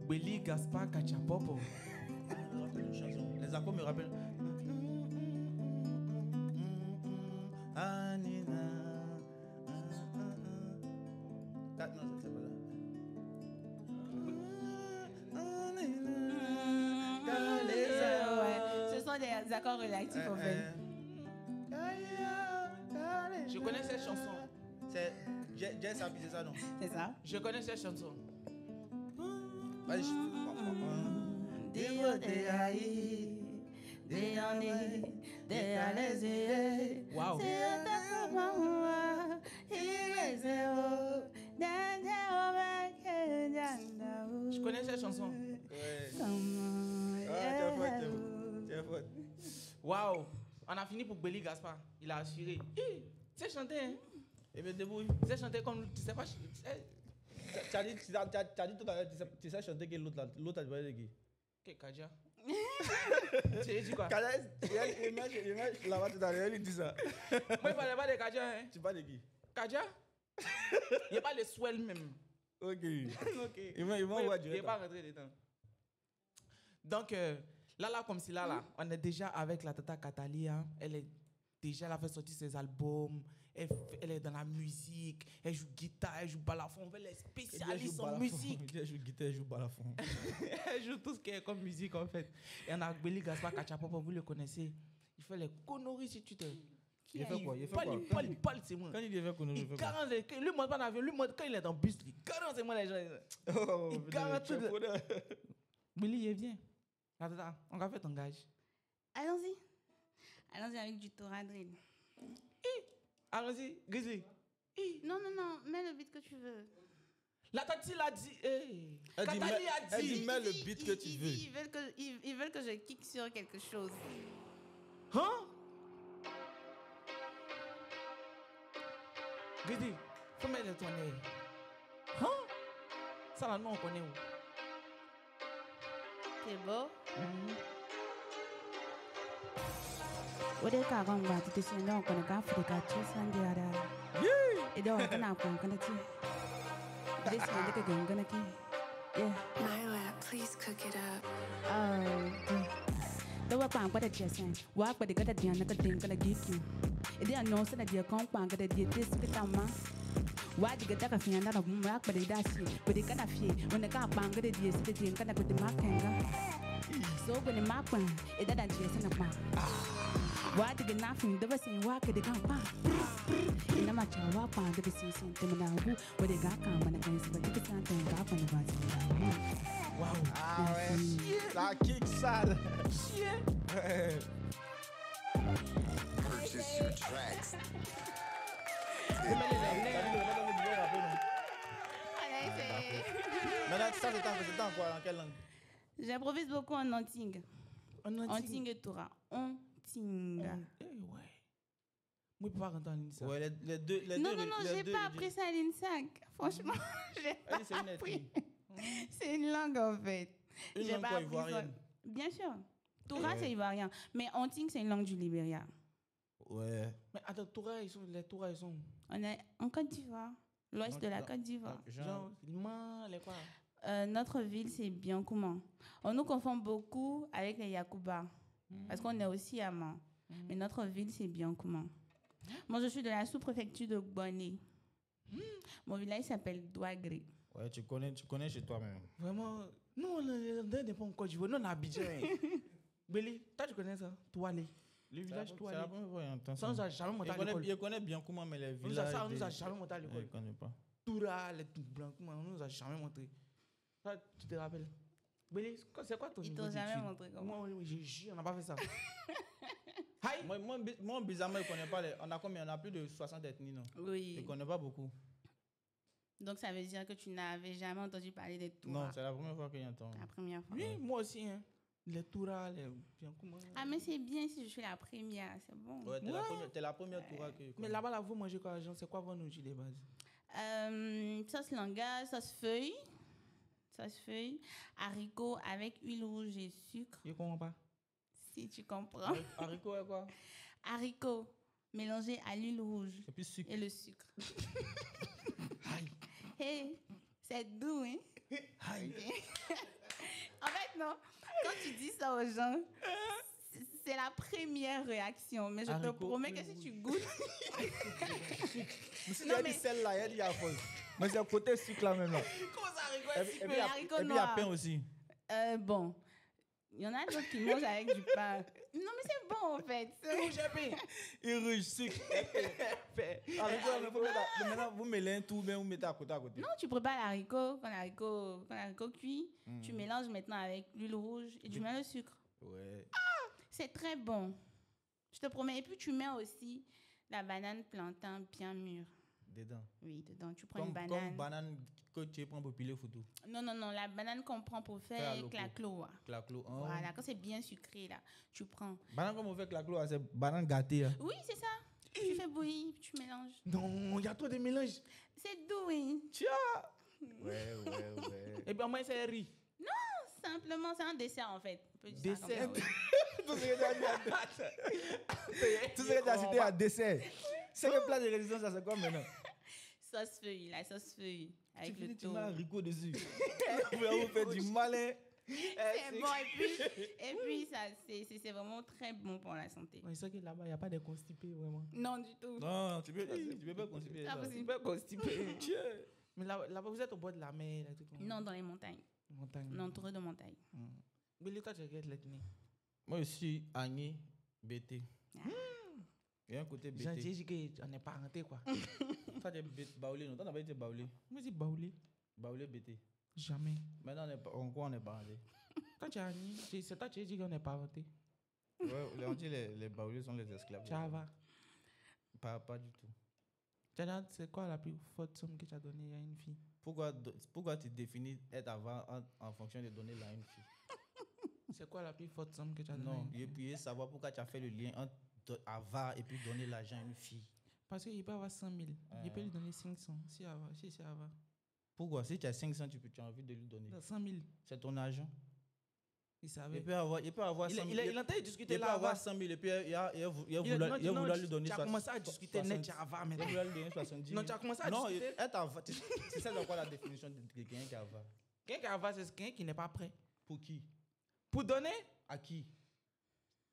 Willy Gaspard Kachapopo. Les accords me rappellent. Anina. Non, ça c'est pas là. Ce sont des accords relatifs en fait. Je connais cette chanson. C'est Jess a c'est ça non? C'est ça. Je connais cette chanson. Vas-y. Wow. Je connais cette chanson. Wow. On a fini pour Belly Gaspard. Il a assuré. Tu sais chanter, hein? Eh bien, débrouille. Tu sais chanter comme. Tu sais pas. Tu as dit tout à l'heure, tu sais chanter que l'autre a dit qui? Ok, Kaja. Tu as dit quoi? Kaja, il m'a là-bas tout à l'heure, il dit ça. Moi, je parlais pas de Kaja, hein? Tu parles de qui? Kaja? Il n'y a pas le swell même. Ok. Ok. Il m'a envoyé Il n'est pas rentré dedans. Donc, là, comme si là, on est déjà avec la Tata Katalia. Elle est déjà, elle a fait sortir ses albums. Elle est dans la musique. Elle joue guitare, elle joue balafon. Elle est spécialiste en musique. Elle joue guitare, elle joue balafon. Elle joue tout ce qui est comme musique en fait. Et on a Belly Gaspard Kachapopo, vous le connaissez. Il fait les conneries si tu te. Il fait quoi? Paul, c'est moi. Quand il fait conneries, il fait quoi? Lui, monte pas dans l'avion. Lui, quand il est dans le bus, il garant, c'est moi les gens. Il garant tout. Billy, viens. Attends, on va faire ton gage. Allons-y. Allons-y avec du Torah drill. Allons-y, Grizzly. Non, mets le beat que tu veux. La tati l'a dit. Elle dit, mets le beat que tu veux. Ils veulent que je kick sur quelque chose. Hein? Grizzly, faut mettre le tourner. Hein? Ça là, nous, on connaît où? C'est beau. Ode ka gamba tu tisi ndo kono ka Afrika tu sandi ara. Edo kana ko kana ti. This one deke gen kana ki. Yeah. Nyla, please cook it up. The wa kwang kwada chesen. Wa kwada kada dian na kadin kana giki. Ede no se na dia kon kwang kada dia tes kitama. Wa diga taka fianda na mu wa kwada dasi. Bede kana fie. Wona ka kwang kada dia se dia kana kwada makenga. So when the map one, it doesn't just in a map. Why did you nothing? The best in walk at the camp. In a match, I walk on the season. The Manabu, where they got come and against the ticket and got on the bus. Wow. La kick sale. Purchase your tracks. Maintenant, ça, c'est en quoi? En quelle langue? J'improvise beaucoup en Anting. En Ting et Torah. En Ting. Ouais. Moi, je peux pas rentrer en Linsac. Ouais, les deux. Non, j'ai pas appris ça à l'INSAC. Franchement, j'ai pas appris. C'est une langue en fait. Une langue quoi, ivoirienne? Bien sûr. Torah, c'est ivoirien. Mais Anting, c'est une langue du Libéria. Ouais. Mais attends, les Touras, ils sont. On est en Côte d'Ivoire. L'ouest de la Côte d'Ivoire. Genre, les quoi? Notre ville, c'est Biancouma. On nous confond beaucoup avec les Yakuba. Parce qu'on est aussi amants. Mais notre ville, c'est Biancouma. Moi, je suis de la sous-préfecture de Gboné. Mon village s'appelle Douagré. Ouais, tu connais chez toi-même. Vraiment, nous, on n'est pas en Côte d'Ivoire, nous, on est à Abidjan. Belly, toi, tu connais ça? Toualé. Le village Toualé. C'est la première fois que j'entends ça. Ça, nous a jamais monté à l'école. Je connais bien comment, mais les villages. Ça, on nous a jamais monté à l'école. Je connais pas. Toura, les blancs, on nous a jamais montré. Ça, tu te rappelles? Belly, c'est quoi ton niveau d'études? Ils t'ont jamais montré comment? Moi, j'ai juré, on n'a pas fait ça. Moi, bizarrement, je connais pas on a combien? On a plus de 60 ethnies, non? Oui. Je connais pas beaucoup. Donc, ça veut dire que tu n'avais jamais entendu parler des Touras? Non, c'est la première fois que j'entends. La première fois. Oui, moi aussi, hein. Les Touras, les Biancouma. Ah, mais c'est bien si je suis la première, c'est bon. Ouais, t'es la première Toura que je connais. Mais là-bas, vous mangez quoi, Jean? C'est quoi vos nourritures de base? Sauce langage, sauce feuille. sauce feuille, haricots avec huile rouge et sucre. Je comprends pas. Si tu comprends. Haricot et quoi? Haricots mélangés à l'huile rouge Et puis sucre. et le sucre. Hey, c'est doux, hein? En fait, non. Quand tu dis ça aux gens, c'est la première réaction. Mais je te Haricots, promets que huile si tu goûtes, Si Non, tu as mais- dit celle-là, elle dit à fond. Mais c'est le côté sucre là maintenant. Comment ça Et rigole? puis, mais haricot et puis il y a noir. pain aussi. bon, il y en a d'autres qui mangent avec du pain. Non, mais c'est bon, en fait. Rouge et pain. Et rouge, sucre. Haricot, mais faut mettre maintenant, vous mélangez tout, mais vous mettez à côté. Non, tu prépares l'haricot. Quand l'haricot cuit, tu mélanges maintenant avec l'huile rouge et tu mets le sucre. Ouais. C'est très bon. Je te promets. Et puis, tu mets aussi la banane plantain bien mûre. Dedans. Oui, dedans. Tu prends Comme une banane. Comme banane que tu prends pour piler photo. Non, la banane qu'on prend pour Faire faire loco. claclo. Claclo. Voilà, quand c'est bien sucré, là, tu prends. Banane comme on fait claclo, c'est banane gâtée. Hein. Oui, c'est ça. Tu fais bouillir, puis tu mélanges. Non, il y a trop de mélange. C'est doux, hein. Tiens. Ouais. Et bien, moi, c'est riz. Simplement, c'est un dessert, en fait. On peut dire ça Dessert. comme ça, oui. Tout ce que tu as dit tout ce que tu as cité à dessert. C'est le plat de résistance, ça c'est quoi maintenant? Sauce feuille, la sauce feuille. Avec le Tu thon. mets un haricot dessus. Vous faites du malin. C'est bon, et puis ça, c'est vraiment très bon pour la santé. C'est ça que là-bas, il n'y a pas de constipés, vraiment. Non, du tout. Non, tu peux pas considérer Ah, ça. possible. Pas constipé. Mais là-bas, vous êtes au bord de la mer, là, tout comme ça. Non, dans les montagnes. Montagne. Non, entouré de montagnes. Mais l'état, tu regardes l'ethnie. Moi, je suis Agné BT. Ah. Il y a un côté J'ai BT. dit qu'on est parenté, quoi. Ça, tu es Baoulé, non? Tu n'as pas été Baoulé. Moi, je dis Baoulé. Baoulé BT. Jamais. Maintenant, on quoi on est parenté? Quand tu as dit, c'est toi qui as dit qu'on est parenté. Ouais, on dit les Baoulés sont les esclaves. Chava. Pas du tout. C'est quoi la plus forte somme que tu as donnée à une fille? Pourquoi tu définis être avant en fonction de donner là à une fille? C'est quoi la plus forte somme que tu as donnée à Non, une fille? il faut savoir pourquoi tu as fait le lien entre avoir et puis donner l'argent à une fille. Parce qu'il peut avoir 100 000. Il peut lui donner 500. Si c'est avoir. Pourquoi? Si tu as 500, tu as envie de lui donner. 100 000. C'est ton argent. Il savait. Il peut avoir 100 000. Il est en train de discuter Il peut là. avoir 100 000 et puis il a voulu lui donner Tu as commencé à discuter net, tu as Il a voulu lui donner 70 000. Non, tu as commencé à Non, discuter. être avare, c'est ça de quoi la définition de quelqu'un qui est avare. Quelqu'un qui avance, c'est quelqu'un qui n'est pas prêt. Pour qui? Pour donner, À qui?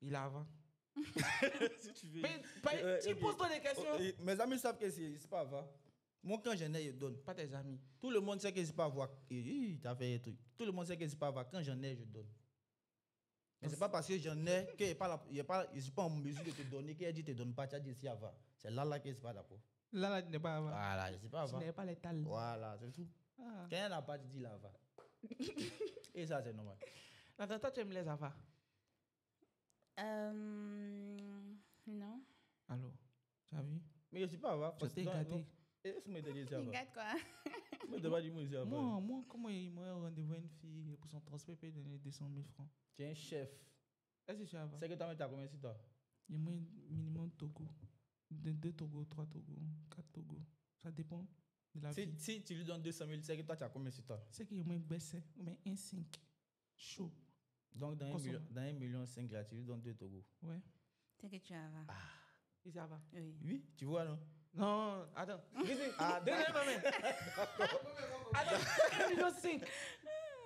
il a avant. Si tu veux. Mais tu poses-toi des questions. Mes amis savent que c'est pas avare. Moi, quand j'en ai, je donne. Pas tes amis. Tout le monde sait que c'est pas avoir. T'as fait un truc. Tout le monde sait que c'est pas avoir. Quand j'en ai, je donne. Mais c'est pas parce que j'en ai que je suis pas en mesure de te donner qu'il a dit te donne pas. Tu as dit si avoir. C'est là que c'est pas d'accord. Là, tu n'es pas avant. Voilà, je sais pas Tu avoir. n'es pas l'étal. Voilà, c'est tout. Ah. Quand il n'a pas, tu dis là va. Et ça, c'est normal. Attends, toi, tu aimes les avars. Non. Allô, tu as vu? Mais je suis pas avoir. Tu t'es gâté. Est-ce que tu m'as dit ça? Regarde quoi. Tu m'as pas dit moi, c'est avoir. Moi, comment il m'a rendez-vous à une fille pour son transfert, il donner 200 000 francs. Tu es un chef. Est-ce que tu as C'est que tu as combien sur toi? Il y a moins minimum Togo. 2 Togo, 3 Togo, 4 Togo. Ça dépend de la vie. Si tu lui donnes 200 000, c'est que toi, tu as combien sur toi? C'est qu'il y a moins baissé, mais 1,5. Chaud. Donc, dans Consomme. 1,5 million, là, tu lui donnes 2 Togo. Ouais. C'est que tu as. Et ça va. Oui. Oui, tu vois, non? Non, attends. Ah, Attends, 1,5 million.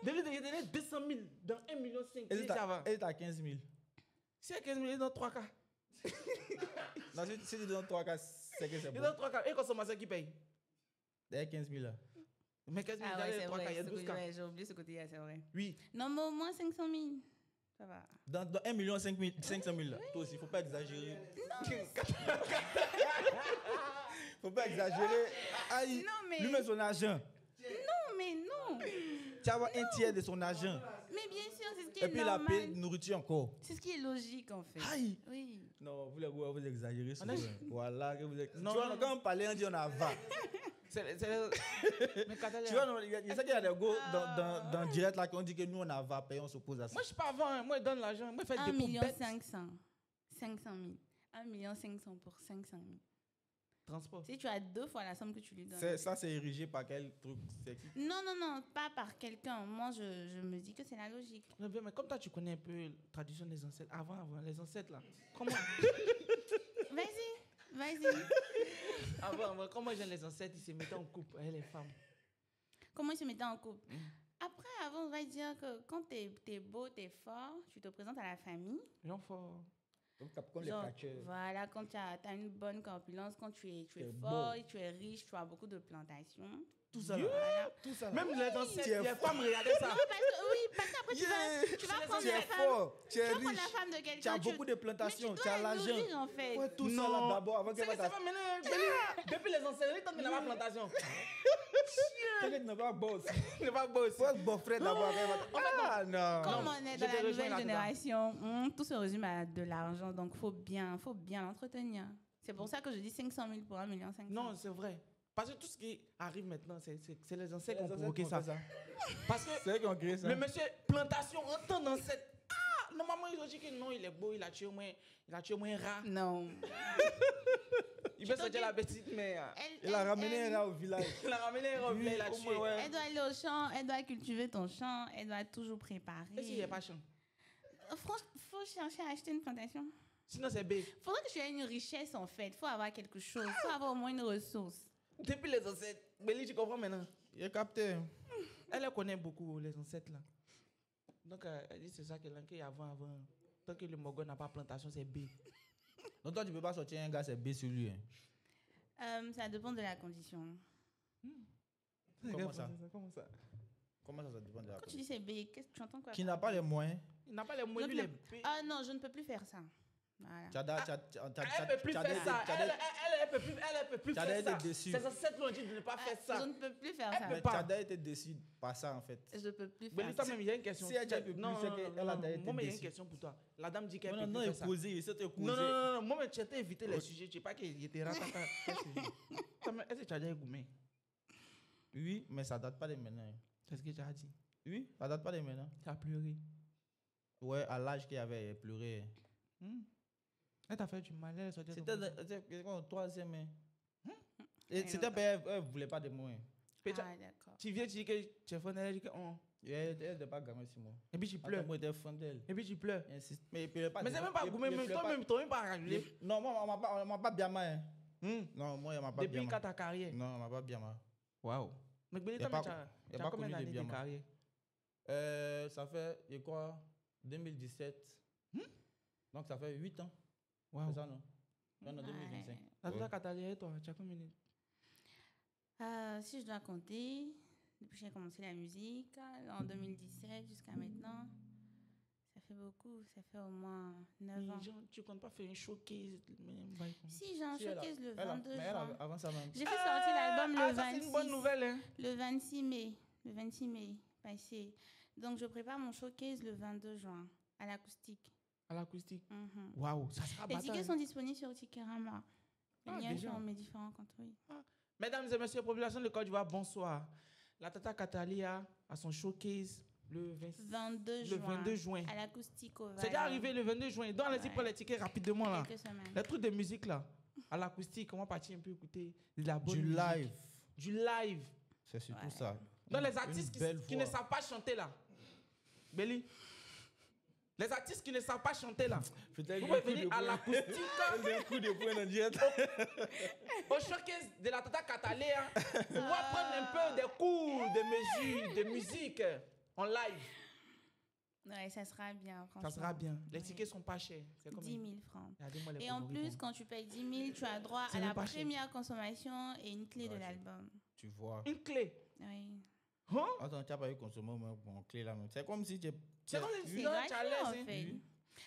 David, il a donné 200 000 dans 1,5 million. Et ça va. Et tu as 15 000. Si il y a 15 000, il donne 3 cas. Non, si tu donnes 3 cas, c'est que c'est Il bon. donne 3 cas. Et consommateur qui paye. Derrière 15 000 là. Mais 15 000, Ah ouais, il y c'est a 3 cas, il y vrai. a 12 cas. Ouais, j'ai oublié ce côté-là, c'est vrai. Oui. Non, mais au moins 500 000. Ça va. Dans 1 million 500 000 là. Toi aussi, il ne faut pas exagérer. Faut pas exagérer. Aïe, Non, mais- lui met son argent. Non, mais non. Tu vas avoir un tiers de son argent. Mais bien sûr, c'est ce qui Et est puis il a payé normal. nourriture encore. C'est ce qui est logique, en fait. Aïe. Oui. Non, vous les gars, vous exagérez On souvent. a- Voilà, que vous Non, tu vois, non. quand on parlait, on dit on a va. Mais quand elle Tu vois, non, il y a ça qu'il y a des gars dans direct là, quand on dit que nous on a va payer, on s'oppose à ça. Moi, je suis pas avant. Moi, je donne l'argent. Moi, je fais 1 des dépôts million bêtes. 500. 500 000. 1 million 500 pour 500 000. Transport. Si tu as 2 fois la somme que tu lui donnes. Ça, c'est érigé par quel truc? C'est qui? Non, pas par quelqu'un. Moi, je me dis que c'est la logique. Mais comme toi, tu connais un peu la tradition des ancêtres. Avant, les ancêtres, là. Comment... Vas-y. avant, comment les ancêtres, ils se mettaient en couple, les femmes? Comment ils se mettaient en couple? Après, avant, on va dire que quand t'es beau, t'es fort, tu te présentes à la famille. Ils fort. Comme les catcheurs. Voilà, quand tu as une bonne corpulence, quand tu es fort, beau. tu es riche, tu as beaucoup de plantations. Tout ça, Voilà. Tout ça. Même les ancêtres, les femmes regardaient ça. Non, parce qu'après, tu vas prendre Tu es la femme. fort, tu es Tu vas prendre riche. la femme de quelqu'un. Tu as beaucoup de plantations, mais tu as dois la l'argent. nourrir, en fait. Ouais, tout ça là d'abord avant C'est qu'elle que va ça va maintenant. Depuis les ancêtres, tant qu'il n'a pas de plantation. Quelqu'un ne va pas boss. Il n'est pas beau aussi. Faut être beau-frère d'abord. Ah non. Comme on est je dans te la rejoins nouvelle là-dedans. génération, tout se résume à de l'argent. Donc, faut bien l'entretenir. C'est pour ça que je dis 500 000 pour 1,5 million. Non, c'est vrai. Parce que tout ce qui arrive maintenant, c'est les ancêtres qui ont Les provoqué ancêtres ça. qui ont fait Parce que C'est eux qui ont créé ça. le monsieur plantation entend dans cette... Ah, normalement, ils ont dit que non, il est beau, il a tué moins rat. Non. Il veut sortir la petite, mais... Il a ramené un rat au village. Il a ramené un robinet, il a au tué. moins, ouais. Elle doit aller au champ, elle doit cultiver ton champ, elle doit toujours préparer. Et s'il n'y a pas champ? Franchement, faut chercher à acheter une plantation. Sinon, c'est B. Faudrait que tu aies une richesse, en fait. Faut avoir quelque chose. Faut avoir au moins une ressource. Depuis les ancêtres. Béli, tu comprends maintenant? Il a capté. Elle connaît beaucoup les ancêtres là. Donc elle dit c'est ça qu'elle a avant. Tant que le Mogo n'a pas plantation, c'est B. Donc toi, tu peux pas sortir un gars, c'est B sur lui. Ça dépend de la condition. Comment ça? Comment ça? Comment ça dépend de la Quand tu dis c'est B, qu'est-ce que tu entends quoi? Qui n'a pas les moyens. Il n'a pas les Je moyens, ne lui, peux- les B. Ah non, je ne peux plus faire ça. Voilà. Elle peut plus faire ça. Elle peut plus faire ça. déçu. C'est ancêtres l'ont dit de ne pas faire Je ça. ne peux plus faire Elle ça. peut Mais pas. Tchada était déçu par ça en fait. Je peux plus Mais faire lui, ça. toi-même, il y a une question. Si elle peut plus, Non, c'est non, qu'elle non, a non, été moi, mais il y a une déçue. question pour toi. La dame dit qu'elle Non, peut non, plus il faire ça. posé, il s'était posé. Non. Moi, tu as évité les sujets. Tu sais pas qu'il était ratata. Est-ce que tu as déjà goumé? Oui, mais ça date pas de maintenant. C'est ce que tu as dit. Oui, ça date pas de maintenant. Tu as pleuré. Ouais, à l'âge qu'il avait pleuré. Elle t'a fait du mal. Elle est sortie de ton C'était au troisième. Et C'était non. elle ne voulait pas de moi. Et tu- Ah, d'accord. Tu viens, tu dis que tu es fan, elle dit que on. Elle n'était pas gamin sur moi. Et puis tu pleures. Moi, j'étais fan d'elle. Et puis tu pleures. Il insiste. Mais il pleurait pas. Mais c'est même pas goumé, même toi-même, tu n'as même pas rangé. Non, moi, on m'a pas bien mal. Non, moi, on m'a pas bien Depuis mal. quand ta carrière? Non, on m'a pas bien mal. Waouh. Mais Béli, Y a toi, pas- tu y a as pas combien connu de d'années de bien, moi. carrière? Ça fait, je crois, 2017. Donc, ça fait 8 ans. Waouh. C'est ça, non? Non, 2025. Ouais. La Ouais. tata Catalia et toi, tu as combien de... Si je dois compter, depuis que j'ai commencé la musique, en 2017 jusqu'à maintenant, ça fait beaucoup. Ça fait au moins 9 ans. Tu comptes pas faire un showcase? Si, j'ai un Si, elle a- showcase le elle a- 22 mais elle juin. avant ça même. J'ai fait sortir l'album le ça, c'est 26. une bonne nouvelle, hein? Le 26 mai. Le 26 mai passé. Donc, je prépare mon showcase le 22 juin à l'acoustique. À l'acoustique. Mhm. Waouh, ça sera Les bataille. tickets sont disponibles sur Ticketama. Les Ah, liens déjà. sur mes différents comptes, oui. Mesdames et messieurs, population de Côte d'Ivoire, bonsoir. La tata Catalia a son showcase le 22 juin. 22 juin. À l'acoustique au C'est déjà arrivé le 22 juin. Donc, allez-y Ouais. pour les tickets rapidement là. Quelques semaines. Les trucs de musique là. À l'acoustique, on va partir un peu écouter de la bonne Du musique. live. Du live. C'est surtout Ouais. ça. Donc, les Une artistes belle qui ne voix. savent pas chanter là. Béli. Les artistes qui ne savent pas chanter là. Peut-être Vous un pouvez coup de venir à poing. l'acoustique, Un coup de poing dans direct. au showcase de la tata Catalia, pour pouvoir prendre un peu des cours de mesure, de musique en live. Ouais, ça sera bien, franchement. Ça sera bien. Les Ouais. tickets sont pas chers. C'est 10 combien? 000 francs. Regardez-moi les Et en favoris, plus, bon. quand tu payes 10 000, tu as droit C'est à même la pas cher. première consommation et une clé de Ouais, l'album. Tu vois. Une clé. Oui. Hein? Attends, tu n'as pas eu consommé mon clé là même. C'est comme si tu. C'est comme C'est si tu gratuit, en hein. fait.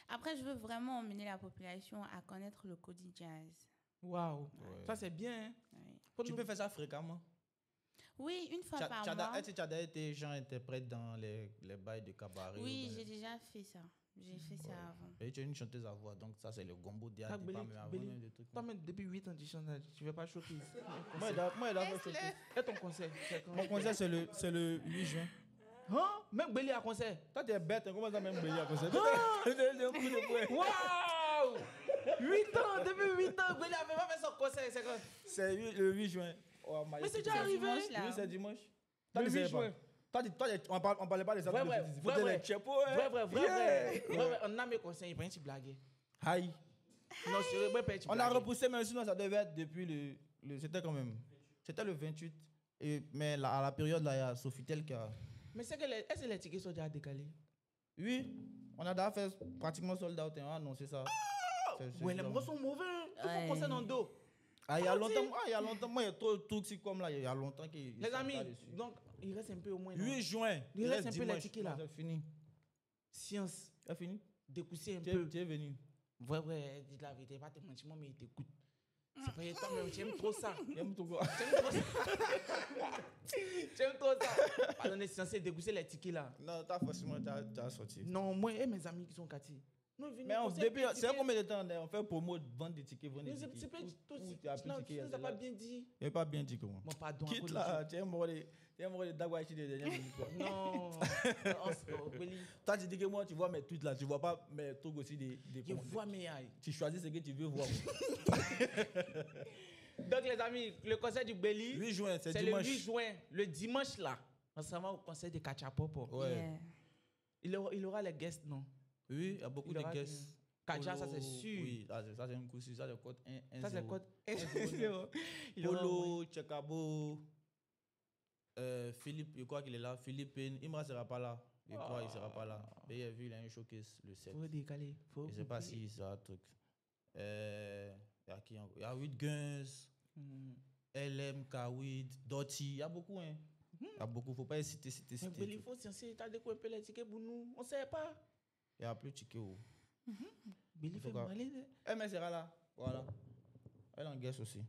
Après, je veux vraiment emmener la population à connaître le Cody Jazz. Waouh. Ouais. Ça, c'est bien. Hein? Oui. Faut Tu nous- peux faire ça fréquemment. Oui, une fois par mois. Est-ce que tu as été genre interprète dans les bails de cabaret? Oui, ou j'ai bien- déjà fait ça. J'ai fait ça avant. Et tu es une chanteuse à voix, donc ça c'est le gombo d'IA. Ah, pas Béli, même avant Béli. même des trucs. Toi, même depuis 8 ans, tu chantes. Tu ne veux pas choquer. Moi, il a fait chanter. Et ton concert? C'est quand? Mon concert c'est le 8 juin. Hein? Même Béli a concert. Toi tu es bête, hein, comment ça même Béli à concert? Donne un coup de poing. Waouh! 8 ans, depuis 8 ans, Belly avait pas fait son concert. C'est quand? C'est le 8 juin. Oh, Mais c'est déjà arrivé. dimanche, là. Oui, c'est dimanche. Le Toi, tu 8 savais juin. pas. Toi, on parlait pas des Vrai, vrai, Il vrai, faut vrai. les tchépos, hein. Vrai. On a mes conseils, il prend un petit blague. Aïe. Non, c'est vrai, pas un petit On a blague. repoussé, mais sinon, ça devait être depuis c'était quand même. C'était le 28. Mais à la période, là, il y a Sofitel qui a. Mais c'est que est-ce que les tickets sont déjà décalés? Oui, on a déjà fait pratiquement sold out. On a annoncé ça. Ouais, les morceaux sont mauvais. Il faut Ouais. concert dans le dos. Ah, il y a longtemps. Moi, il y a trop de trucs comme là. Il y a longtemps qu'il. Les amis, donc, il reste un peu au moins. non? 8 juin. Il reste un peu les dimanche. tickets là. C'est fini. Science, C'est fini. décousser un Tu peu. es venu. Ouais, dis la vérité, pas te mentir, moi, mais il t'écoute. C'est pas toi, mais tu aimes trop ça. J'aime tout quoi. Tu aimes trop ça. Tu aimes trop ça. Pardon, c'est censé dégousser les tickets là. Non, t'as forcément t'as sorti. Non, moi et mes amis qui sont Cathy. Nous venons. Mais depuis, c'est combien de temps on fait promo, vendre des tickets, vendre des C'est tickets. pas Où tu as pris non, ticket, tu n'as pas bien dit. Il n'a pas bien dit comment. Bon, pardon. à Quitte cause de là, tu es mort de Dagwachi de dernière minute. quoi. Non. Belly, Toi, tu dis que moi, tu vois mes tweets là, tu vois pas mes trucs aussi des je vois mes eyes. Tu choisis ce que tu veux voir. Donc, les amis, le concert du Belly, 8 juin, c'est c'est dimanche. le 8 juin. Le dimanche là, on s'en va au concert de Kachapopo. Ouais. Yeah. Il aura les guests, non? Oui, il y a beaucoup Il de aura guests. Kacha, ça Polo, c'est sûr. Oui, ça c'est un coup sûr, ça c'est code 1. Ça c'est quoi? Il aura Polo, Chekabo, Philippe, je crois qu'il est là. Philippe, Imra sera pas là. Je crois qu'il sera pas là. Mais il a vu, il a un showcase le 7. Faut décaler. Je ne sais pas si c'est un truc. Il y a qui encore? Il y a 8 Guns, LM, Kawid, Doty. Il y a beaucoup, hein. Il y a beaucoup. Il ne faut pas citer. Mais il faut censé t'as découpé un peu les tickets pour nous. On ne sait pas. Il y a plus de tickets. Billy fait Pourquoi? mal. Elle sera là. Voilà. Elle en guest aussi.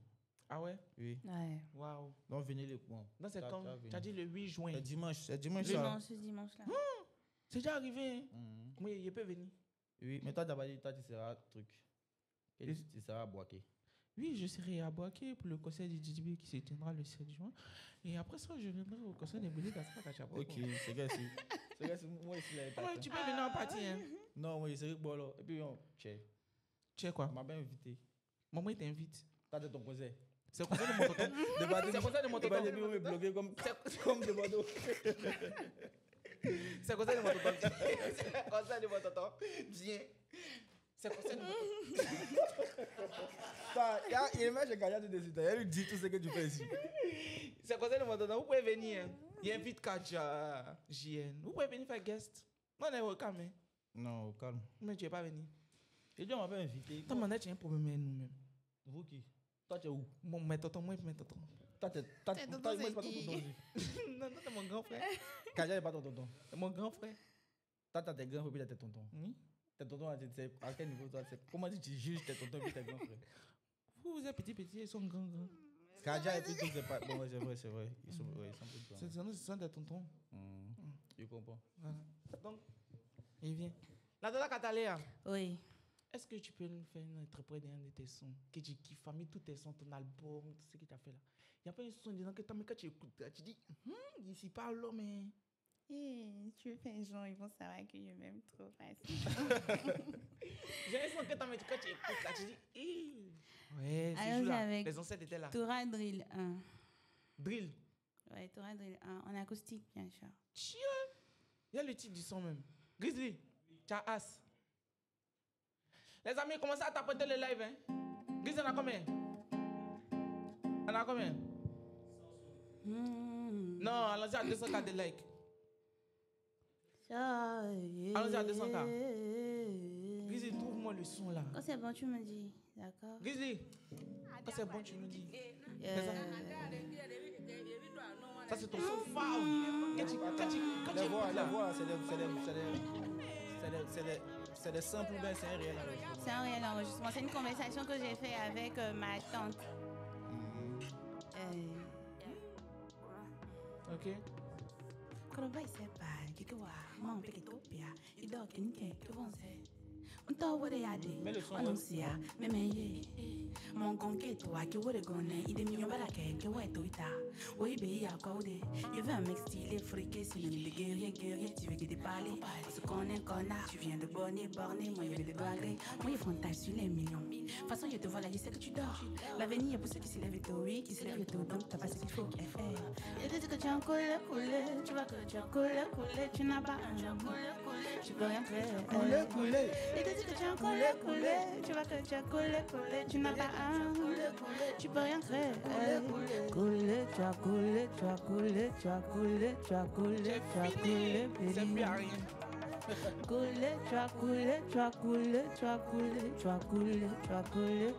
Ah ouais? Oui. Ouais. Waouh. Donc venez les points. Non, c'est quand? Tu as dit le 8 juin. C'est dimanche. C'est dimanche. ça. Dimanche, ce dimanche-là. C'est déjà arrivé. Hein? Mhm. Oui, il peut venir. Oui, mais toi, tu as dit, toi, tu seras truc. Et- Tu seras boaké. Oui, je serai à Boaké pour le concert du DJB qui se tiendra le 7 juin. Et après ça, je viendrai au concert de Billy Gaspard Kachapopo. Ok, c'est gars, moi ici, là. Ouais, tu peux venir en partie. Hein? Non, moi, c'est bon, là. Et puis, Tu sais quoi? on m'a bien invité. Maman, il t'invite. T'as de ton conseil. C'est le concert de mon tonton. C'est le concert de mon tonton. Débat me bloquer comme de Bordeaux. C'est le concert de mon tonton. C'est le concert de mon tonton. Viens. C'est le concert de mon tonton. Il est même chez Kaya de décider. Elle lui dit tout ce que tu fais ici. C'est le concert de mon tonton. Vous pouvez venir. Hein. Il invite Kaja, JN. Vous pouvez venir faire guest. Non, on est au calme. Hein. Non, calme. Mais tu n'es pas venu. Et Dieu m'a pas invité. Toi, mon tu as un problème avec nous-mêmes. Vous qui? Toi, tu es où? Mon mais tonton, moi, mais tonton. Toi, tonton, moi, c'est pas ton c'est tonton qui? aussi. Non, non, c'est mon grand frère. Kaya n'est pas ton tonton. C'est mon grand frère. Toi, t'as tes grands frères et tes tontons. Oui. Tes tontons, c'est à quel niveau toi? Comment tu juges tes tontons et tes grands frères? Vous êtes petit, ils sont grands. Kaja et puis tout, c'est pas. Bon, ouais, c'est vrai. Ils sont plus grands. Ce sont des tontons. Je comprends. Voilà. Donc, il vient. La Dada Cataléa, Oui. est-ce que tu peux nous faire une interprète d'un de tes sons? Que tu kiffes, mis tous tes sons, ton album, tout ce que tu as fait là. Il n'y a pas un son dedans que quand tu écoutes, tu dis, ici pas l'homme, mais. Tu fais genre, ils vont savoir que je m'aime trop facile. J'ai un son que quand tu écoutes là, tu dis, ouais, c'est Allons-y là. avec Les ancêtres étaient là. Torah Drill 1. Drill. Ouais, Torah Drill 1. En acoustique, bien sûr. Tiens, il y a le titre du son même. Grizzly, tu as as. Les amis, commencez à tapoter le live. Hein? Grizzly, on a combien? On a combien? Non, allons-y à 200K de likes. Allons-y à 200K. Grizzly, trouve-moi le son là. Quand c'est bon, tu me dis. D'accord. Grizzly, quand c'est bon, tu me dis. Ça, c'est ton son phare. Quand tu Les écoutes voix, là. c'est des samples ou bien c'est un réel enregistrement? C'est un réel enregistrement. C'est une conversation que j'ai faite avec ma tante. Ok. Quando vai ser pai, que eu amo, peguei copia, e dó que ninguém que você. Mets le son. Mon conquête, toi qui voulais gagner, il est mignon, balaké, que ouais, tout ça. Oui, bé, à cauder. Il veut un mec stylé, friqué, synonyme de guerrier, tu veux que des parler. On se connaît, connard, tu viens de borner, moi, il veut des bagues. Moi, il frontage sur les millions. De toute façon, je te vois là, je sais que tu dors. L'avenir est pour ceux qui se lèvent tôt, oui, qui se lèvent tôt, donc t'as pas ce qu'il faut. Et tu dis que tu as un coulé, tu vois que tu as coulé, tu n'as pas un jour tu peux rien faire. Et tu dis que tu as un coulé, tu vois que tu as coulé, tu n'as pas un, tu peux rien faire. Coulé, tu as coulé, tu as coulé, tu as coulé, tu as coulé, tu as coulé, C'est plus à rien. coulé, tu as coulé, tu as coulé, tu as coulé, tu as coulé, tu as coulé,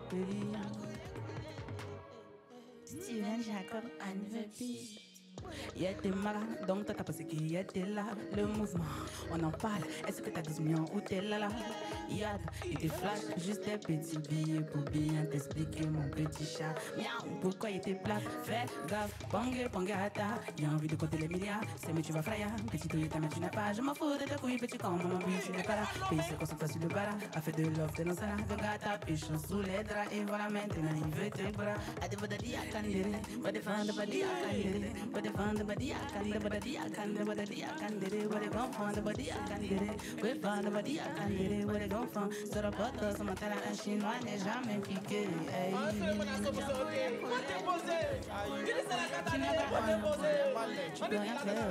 Steven Jacob, Anne Vepi. Il était malin, donc t'as pensé qu'il était là. Le mouvement, on en parle. Est-ce que t'as 12 millions ou t'es là? Yad, il te flash juste des petits billets pour bien t'expliquer mon petit chat. Miaou, pourquoi il était plat? Fais gaffe, pangata. Il a envie de compter les milliards, c'est mais tu vas fraya. Petit Toyota, mais tu n'as pas. Je m'en fous de tes couilles, petit con, maman, puis tu n'es pas là. Pays se concentre sur le bara, a fait de love, t'es dans ça là. Le gars t'a péché sous les draps, et voilà maintenant il veut te bras. A des bodadi à candere, va défendre body à candere, va défendre body à candere, bodadi à candere, bodadi à candere, va défendre body à candere, va défendre body à candere, va défendre. Sur le poteau, ce matin un chinois n'est jamais piqué. Tu peux rien faire.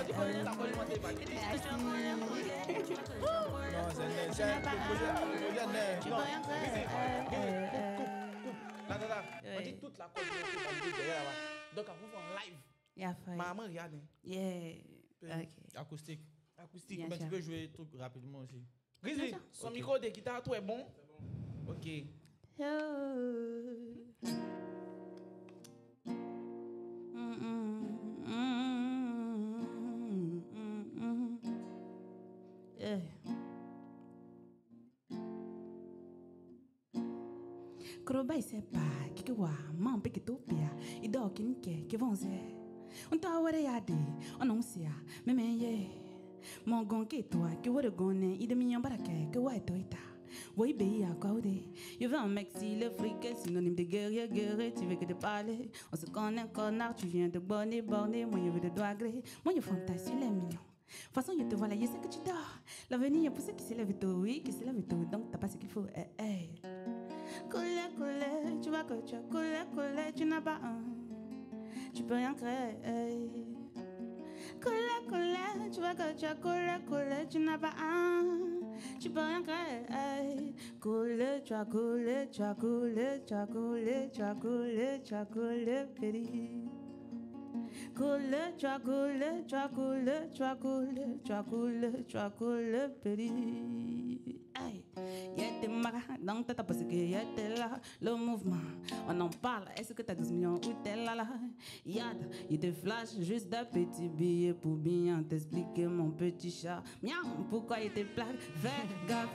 On dit toute la communauté derrière là-bas. Donc, on va en live. Yeah, fine. Maman, regarde. Yeah. Ok. Acoustique. Acoustique. Bien Mais tu sûr. peux jouer tout rapidement aussi. Grizzly, son micro de guitare, tout est bon? Ok. Krobai sepa, kikiwa, mampe kitopia, ido kinike, kivonze. Unta ware yade, ononsia, memeye. Mon gonke toi, que ware gone, ide mignon barake, que ouais toita. Oui, bé, à cauder. Je veux un mec si le fric est synonyme de guerrier, tu veux que de parler. On se connaît, connard, tu viens de borner, moi je veux de doigt gré, moi je fantasme sur les millions. De toute façon, je te vois là, je sais que tu dors. L'avenir est pour ceux qui se lèvent tôt, oui, qui se lèvent tôt, donc t'as pas ce qu'il faut. Coulé, tu vois que tu as coulé, tu n'as pas un, tu peux rien créer. Coulé, tu vois que tu as coulé, tu n'as pas un, tu peux rien créer. Coulé, tu as coulé, tu as coulé, tu as coulé, tu as coulé, tu as coulé, péri. Coulé, tu as coulé, tu as coulé, tu as coulé, tu as coulé, tu as coulé, péri. Y'était marre, donc t'as parce que y'était là. Le mouvement, on en parle. Est-ce que t'as 12 millions ou t'es là là? Yad, il te flash juste d'un petit billet pour bien t'expliquer mon petit chat. Miaou, pourquoi il te plaque? Fais gaffe,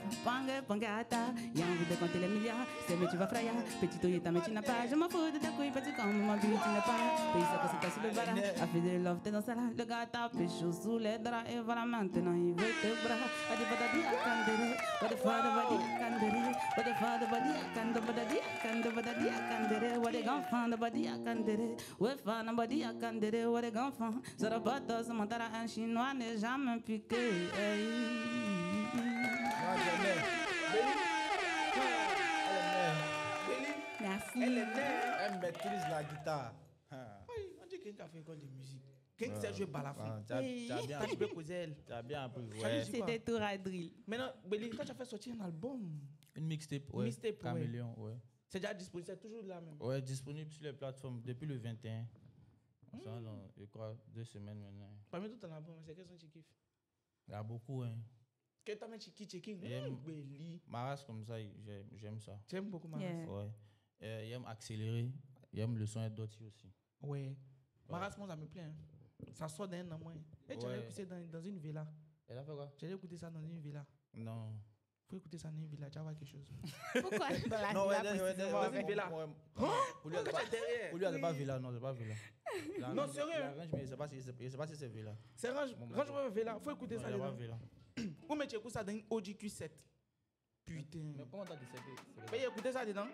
pangata. Y'a envie de compter les milliards, c'est mais tu vas fraya. Petit Toyota, mais tu n'as pas. Je m'en fous de ta couille, petit con, maman, puis tu n'es pas. Pays se concentre sur le bara, a fait de love, t'es dans ça là. Le gars t'a péché sous les draps, et voilà maintenant il veut te bras. A des badadi à candere, what the father body à candere, what the father body à candere, badadi à candere, what the gonfant body à candere, what fan body à candere, what the gonfant. Sur le bateau, ce montara un chinois n'est jamais piqué. Merci. Elle est née. Elle maîtrise la guitare. Oui, on dit quelqu'un a fait école de musique. Quelqu'un sait jouer balafon. Tu as bien Toi, tu peux causer elle. Tu as bien appris. Ça Ouais. veut dire quoi? C'était tour à drill. Maintenant, Béli, toi, tu as fait sortir un album. Une mixtape, ouais. Mixtape, ouais. Caméléon, ouais. C'est déjà disponible, c'est toujours là même. Ouais, disponible sur les plateformes depuis le 21. Ça, dans, je crois, 2 semaines maintenant. Parmi tout ton album, c'est quel son tu kiffes? Il y a beaucoup, hein. Quel t'as mis checking? J'aime. Béli. Ma race comme ça, j'aime ça. Tu aimes beaucoup ma Yeah. race? Ouais. J'aime accélérer. J'aime le son et d'autres aussi. Ouais. Ma race, moi, ça me plaît. Hein. Ça sort d'un an, moi. Et tu allais Ouais. écouter dans une villa. Elle a fait quoi? Tu allais écouter ça dans une villa. Non. Faut écouter ça dans une villa, tu vas voir quelque chose. Pourquoi dans la Non, villa, ouais, précisément, vas-y, avec- villa. Pour lui, elle n'est pas, derrière. pour lui, elle est pas villa. Non, c'est pas villa. La Non, range- sérieux? la range, mais je sais pas si c'est villa. C'est range Bon, Rover villa. Faut écouter Non, ça il y a pas dedans. villa. Ou mais tu écoutes ça dans une Audi Q7. Putain. Mais comment t'as dit ça? Mais écoutez ça dedans.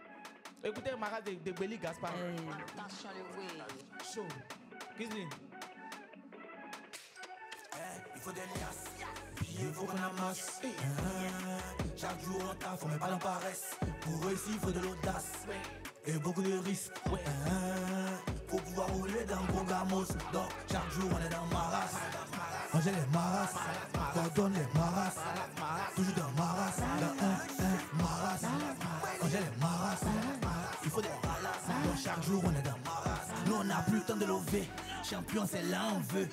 Écoutez Maras de Belly Gaspard. Chaud. Qu'est-ce que c'est? Il faut des liasses, il faut qu'on amasse. Chaque jour on taffe, mais pas dans paresse. Pour réussir, il faut de l'audace et beaucoup de risques. Pour pouvoir rouler dans gros gamos. Donc chaque jour on est dans ma race. Manger les maras, coordonne les maras. Toujours dans ma race, dans maras. Manger les maras, il faut des malas. Donc chaque jour on est dans ma race. Nous on n'a plus le temps de lever. Champion c'est là on veut.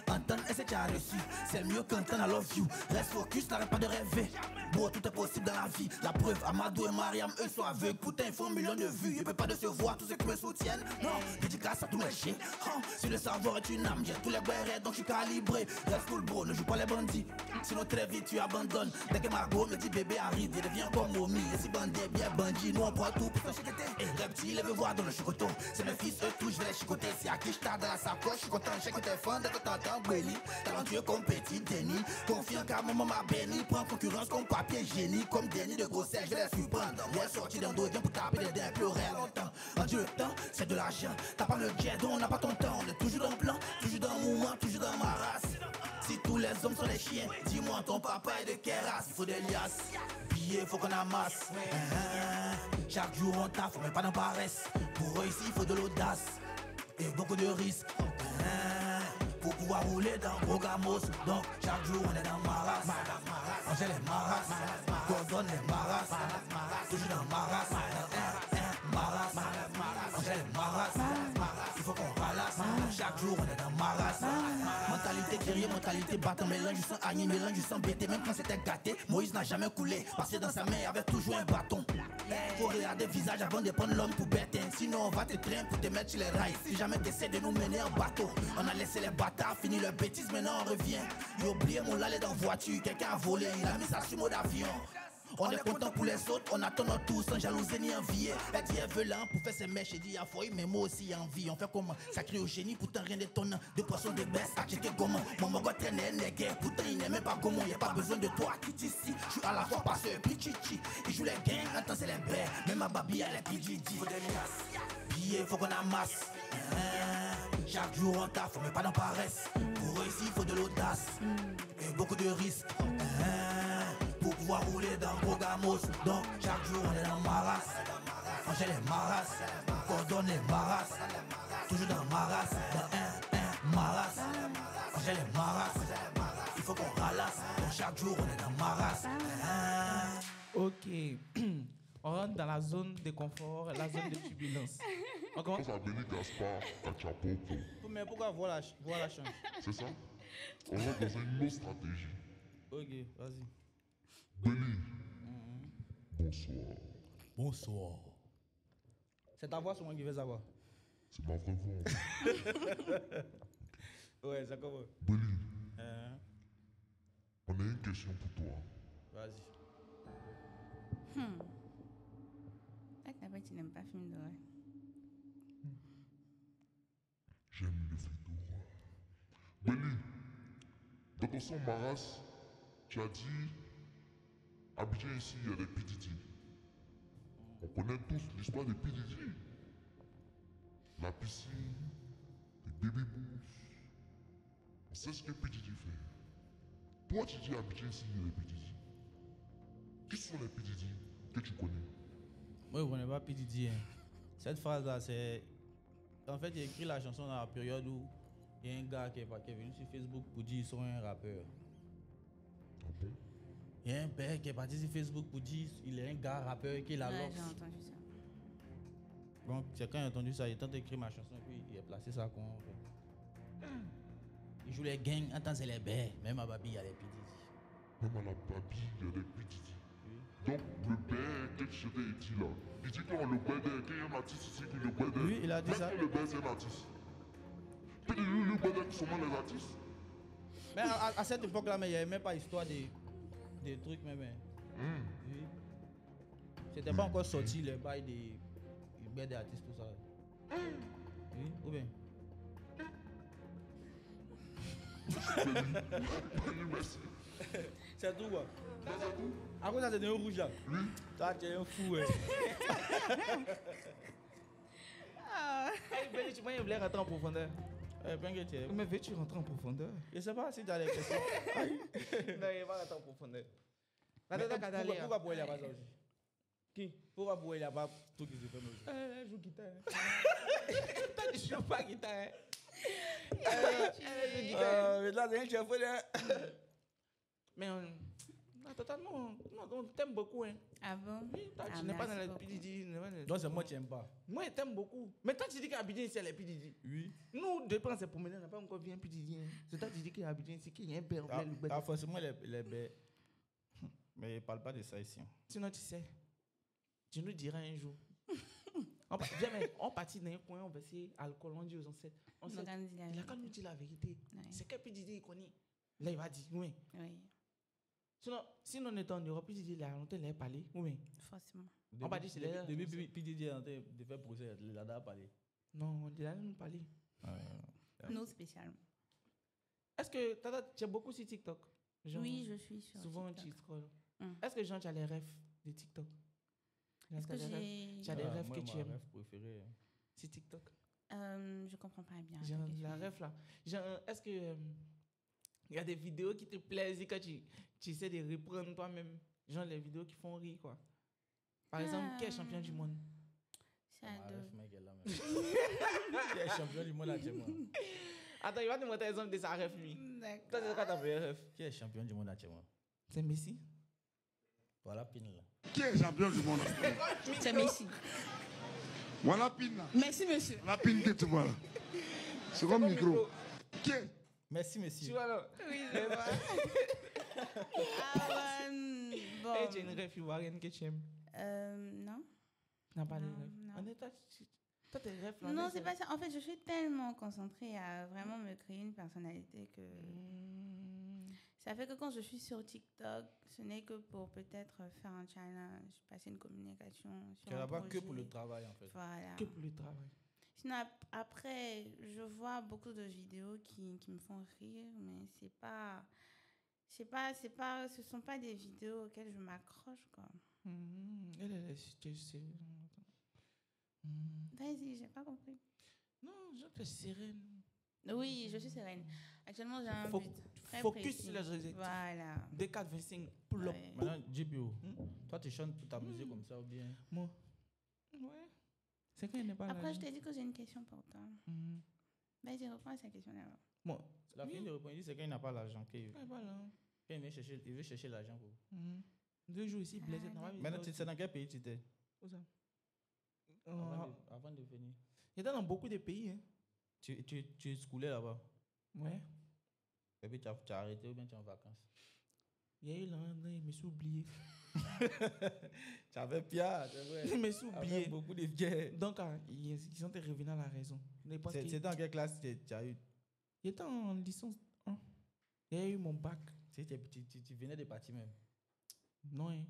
Entendre et c'est déjà reçu. C'est mieux qu'entendre I love you. Reste focus, n'arrête pas de rêver. Bon, tout est possible dans la vie. La preuve, Amadou et Mariam, eux sont aveugles. Pourtant, ils font 1 million de vues. Ils peuvent pas de se voir, tous ceux qui me soutiennent. Non, dédicace à tous mes chiens. Si le savoir est une âme, j'ai tous les bérets, donc je suis calibré. Reste cool, bro, ne joue pas les bandits. Sinon, très vite, tu abandonnes. Dès que Margot me dit bébé arrive, il devient comme momie. Et si bandit est bien bandit, nous on prend tout pour te chicoter. Et reptile, les veut voir dans le chicoton. C'est mes fils, eux tous, je vais les chicoter. Si à qui je tarde dans la sacoche, je suis content, je sais que t'es fan, dès que t'entends Belly. Talentueux comme petit Denis. Confiant car maman m'a béni. Prends concurrence comme papier génie. Comme Denis de grossesse, je vais les surprendre. Il est sorti d'un dos, viens pour taper des dents, pleurer longtemps. En Dieu, le temps, c'est de l'argent. T'as pas le jet, donc on n'a pas ton temps. On est toujours dans le plan, toujours dans le mouvement, toujours dans ma race. Si tous les hommes sont des chiens, dis-moi ton papa est de quelle race? Il faut des liasses, billets, faut qu'on amasse. Chaque jour on taffe, mais pas dans paresse. Pour réussir, il faut de l'audace et beaucoup de risques. Pour pouvoir rouler dans Programos. Donc chaque jour on est dans ma race. Manger les maras, coordonne les maras. Toujours dans ma race. Maras, manger les maras. Il faut qu'on ralasse. Chaque jour on est dans ma race. Mentalité guerrier, mentalité battant. Mélange du sang agné, mélange du sang bêté. Même quand c'était gâté, Moïse n'a jamais coulé. Parce que dans sa main il y avait toujours un bâton. Faut regarder le visage avant de prendre l'homme pour bête. Sinon on va te traîner pour te mettre sur les rails. Si jamais t'essaies de nous mener en bateau. On a laissé les bâtards, fini leur bêtise, maintenant on revient. J'ai oublié mon lalé dans voiture, quelqu'un a volé, il a mis ça sur mode avion. On est content pour les autres, on attend notre tour sans jalousie ni envier. Elle dit elle veut l'un pour faire ses mèches, j'ai dit à foi, mais moi aussi envie. On fait comment? Ça crie au génie, pourtant rien d'étonnant. Deux poissons de baisse, à checker comment. Mon mogo traîne négué, pourtant il n'est même pas comment. Y'a pas besoin de toi, quitte ici. Je suis à la fois passeur, pichichi. Il joue les gangs, attends c'est les bêtes. Même ma babi elle est pididi. Faut des liasses, billets, faut qu'on amasse. Chaque jour on taffe, mais pas dans paresse. Pour réussir, il faut de l'audace et beaucoup de risques. Pour pouvoir rouler dans Programos. Donc chaque jour on est dans ma race. Manger les maras, coordonne les maras. Toujours dans ma race, dans maras. Manger les maras, il faut qu'on ralasse. Donc chaque jour on est dans ma race. Ok. On rentre dans la zone de confort, la zone de turbulence. On commence. Ça Belly Gaspard, Kachapopo. Mais pourquoi voir la chance? C'est ça? On rentre dans une autre stratégie. Ok, vas-y. Belly. Bonsoir. Bonsoir. C'est ta voix sur moi qui veut savoir. C'est ma vraie voix. Ouais, ça commence. Belly. On a une question pour toi. Vas-y. D'abord, tu n'aimes pas film d'horreur. J'aime le film d'horreur. Belly, dans ton son Maras, tu as dit Abidjan ici, il y a des PDD. On connaît tous l'histoire des PDD. La piscine, les baby boos. On sait ce que PDD fait. Toi, tu dis Abidjan ici, il y a des PDD. Qui sont les PDD que tu connais? Moi, je ne connais pas PDD. Cette phrase-là, c'est. En fait, il a écrit la chanson dans la période où il y a un gars qui est venu sur Facebook pour dire qu'ils sont un rappeur. Ah bon? Il y a un père qui est parti sur Facebook pour dire qu'il est un gars rappeur qui est la Ouais, lox. j'ai entendu ça. Donc, c'est quand il a entendu ça, il a tenté d'écrire ma chanson et puis il a placé ça comme. En fait. Il joue les gangs, attends, c'est les bêtes. Même à Babi, il y a les PDD. Même à la Babi, il y a des PDD. Donc, le père, qu'est-ce que tu dit là? Il dit que le père, qu'il y a un artiste ici qui le père. Oui, il a dit ça. Même que le père, c'est un artiste. Puis le père, qui sont les artistes. Mais à cette époque-là, il n'y avait même pas histoire des trucs, même. Oui. C'était pas encore sorti les bails des artistes, tout ça. Oui, ou bien? merci. C'est tout quoi. À quoi ça c'est un rouge là? Oui. Toi tu es un fou. Hey, Belly, tu voulais rentrer en profondeur. Bien que tu es. Mais veux-tu rentrer en profondeur? Je sais pas si tu as des questions. Non, il va rentrer en profondeur. Pourquoi pour elle, il n'y a pas ça aussi? Qui? Pourquoi pour elle, il n'y a pas tout qui se fait aussi? Elle joue guitare. Toi, tu joues pas guitare. Mais là, c'est un chef. Mais attends, non, on t'aime beaucoup. Hein. Ah bon? Oui, toi, Ah, tu n'es pas dans merci les beaucoup. PDD. Non, c'est moi qui n'aime pas. Moi, je t'aime beaucoup. Mais toi, tu dis qu'Abidjan, ici, elle est PDD. Oui. Nous, depuis, on s'est promené, on n'a pas encore vu un PDD. Hein. C'est toi qui dis qu'Abidjan, ici, qu'il y a un père. Ah, forcément, les baies. Mais il ne parle pas de ça ici. Sinon, tu sais, tu nous diras un jour. On partit dans un coin, on va essayer alcool, on dit aux ancêtres. On sait, il a qu'à nous dire la vérité. Ouais. C'est quel PDD il connaît. Là, il va dire, oui. Oui, Sinon, on est en Europe, PDD, il a longtemps, il a parlé. Oui. forcément. On va dire, c'est les. Depuis PDD est en train de faire procès, il a parlé. Non, il a nous parlé. Nous spécialement. Est-ce que tu as beaucoup sur TikTok? Genre, Oui, je suis sur souvent, TikTok. tu scrolls. Hum. Est-ce que Jean, tu as les refs de TikTok? Est-ce que Tu as j'ai... des rêves que tu aimes rêve préféré. sur TikTok? Je comprends pas bien. Genre, ta question. la ref là. Genre, est-ce que il y a des vidéos qui te plaisent et quand tu essaies de reprendre toi-même? Genre les vidéos qui font rire quoi. Par exemple, qui est champion du monde? J'adore. Qui est champion du monde actuellement? Attends, il va te montrer l'exemple de sa ref lui. D'accord. Toi, c'est quoi ta meilleure ref? Qui est champion du monde actuellement? C'est Messi. Voilà, pin là. Qui est champion du monde? C'est Messi. Voilà pin là. Merci, monsieur. La pin que tu vois là. C'est comme micro. Qui est? Merci, Tu monsieur. vois là? Oui, je vois. Bon. Hey, tu as une ref ivoirienne que tu aimes? Non. Tu n'as pas de Non, ref. non. En état, toi, tes refs là. Non, c'est pas ça. En fait, je suis tellement concentrée à vraiment me créer une personnalité que ça fait que quand je suis sur TikTok, ce n'est que pour peut-être faire un challenge, passer une communication sur Tu un n'as pas projet. que pour le travail en fait. Voilà. Que pour le travail. Sinon, après, je vois beaucoup de vidéos qui me font rire, mais ce sont pas des vidéos auxquelles je m'accroche, quoi. Elle est Vas-y, j'ai pas compris. non, je suis sereine. Oui, je suis sereine. Actuellement, j'ai un Fo- but très focus précis. sur les objectifs. Voilà. D425, pull up. Ouais. Maintenant, JPO, toi tu chantes pour t'amuser comme ça ou bien? Moi. Ouais. C'est quand il n'est pas là. Après, je t'ai dit que j'ai une question pour toi. Mhm. Vas-y, reprends sa question là. Moi. La fin de répondre, il dit c'est quand il n'a pas l'argent. Quand Ouais, voilà. il veut chercher l'argent pour. 2 jours ici, blessé. Maintenant, tu sais dans quel pays tu étais? Où ça? Avant de venir. J'étais dans beaucoup de pays. Hein. Tu schoolais là-bas. Ouais. Et puis tu as arrêté ou bien tu es en vacances? Il y a eu l'André, il me suis oublié. Tu avais Pierre, c'est vrai. Il me suis Avec oublié. beaucoup de biais. Donc, ils sont revenus à la raison. C'est dans quelle classe tu as eu? J'étais en licence 1. Il y a eu mon bac. Tu venais de partir même. Non, hein.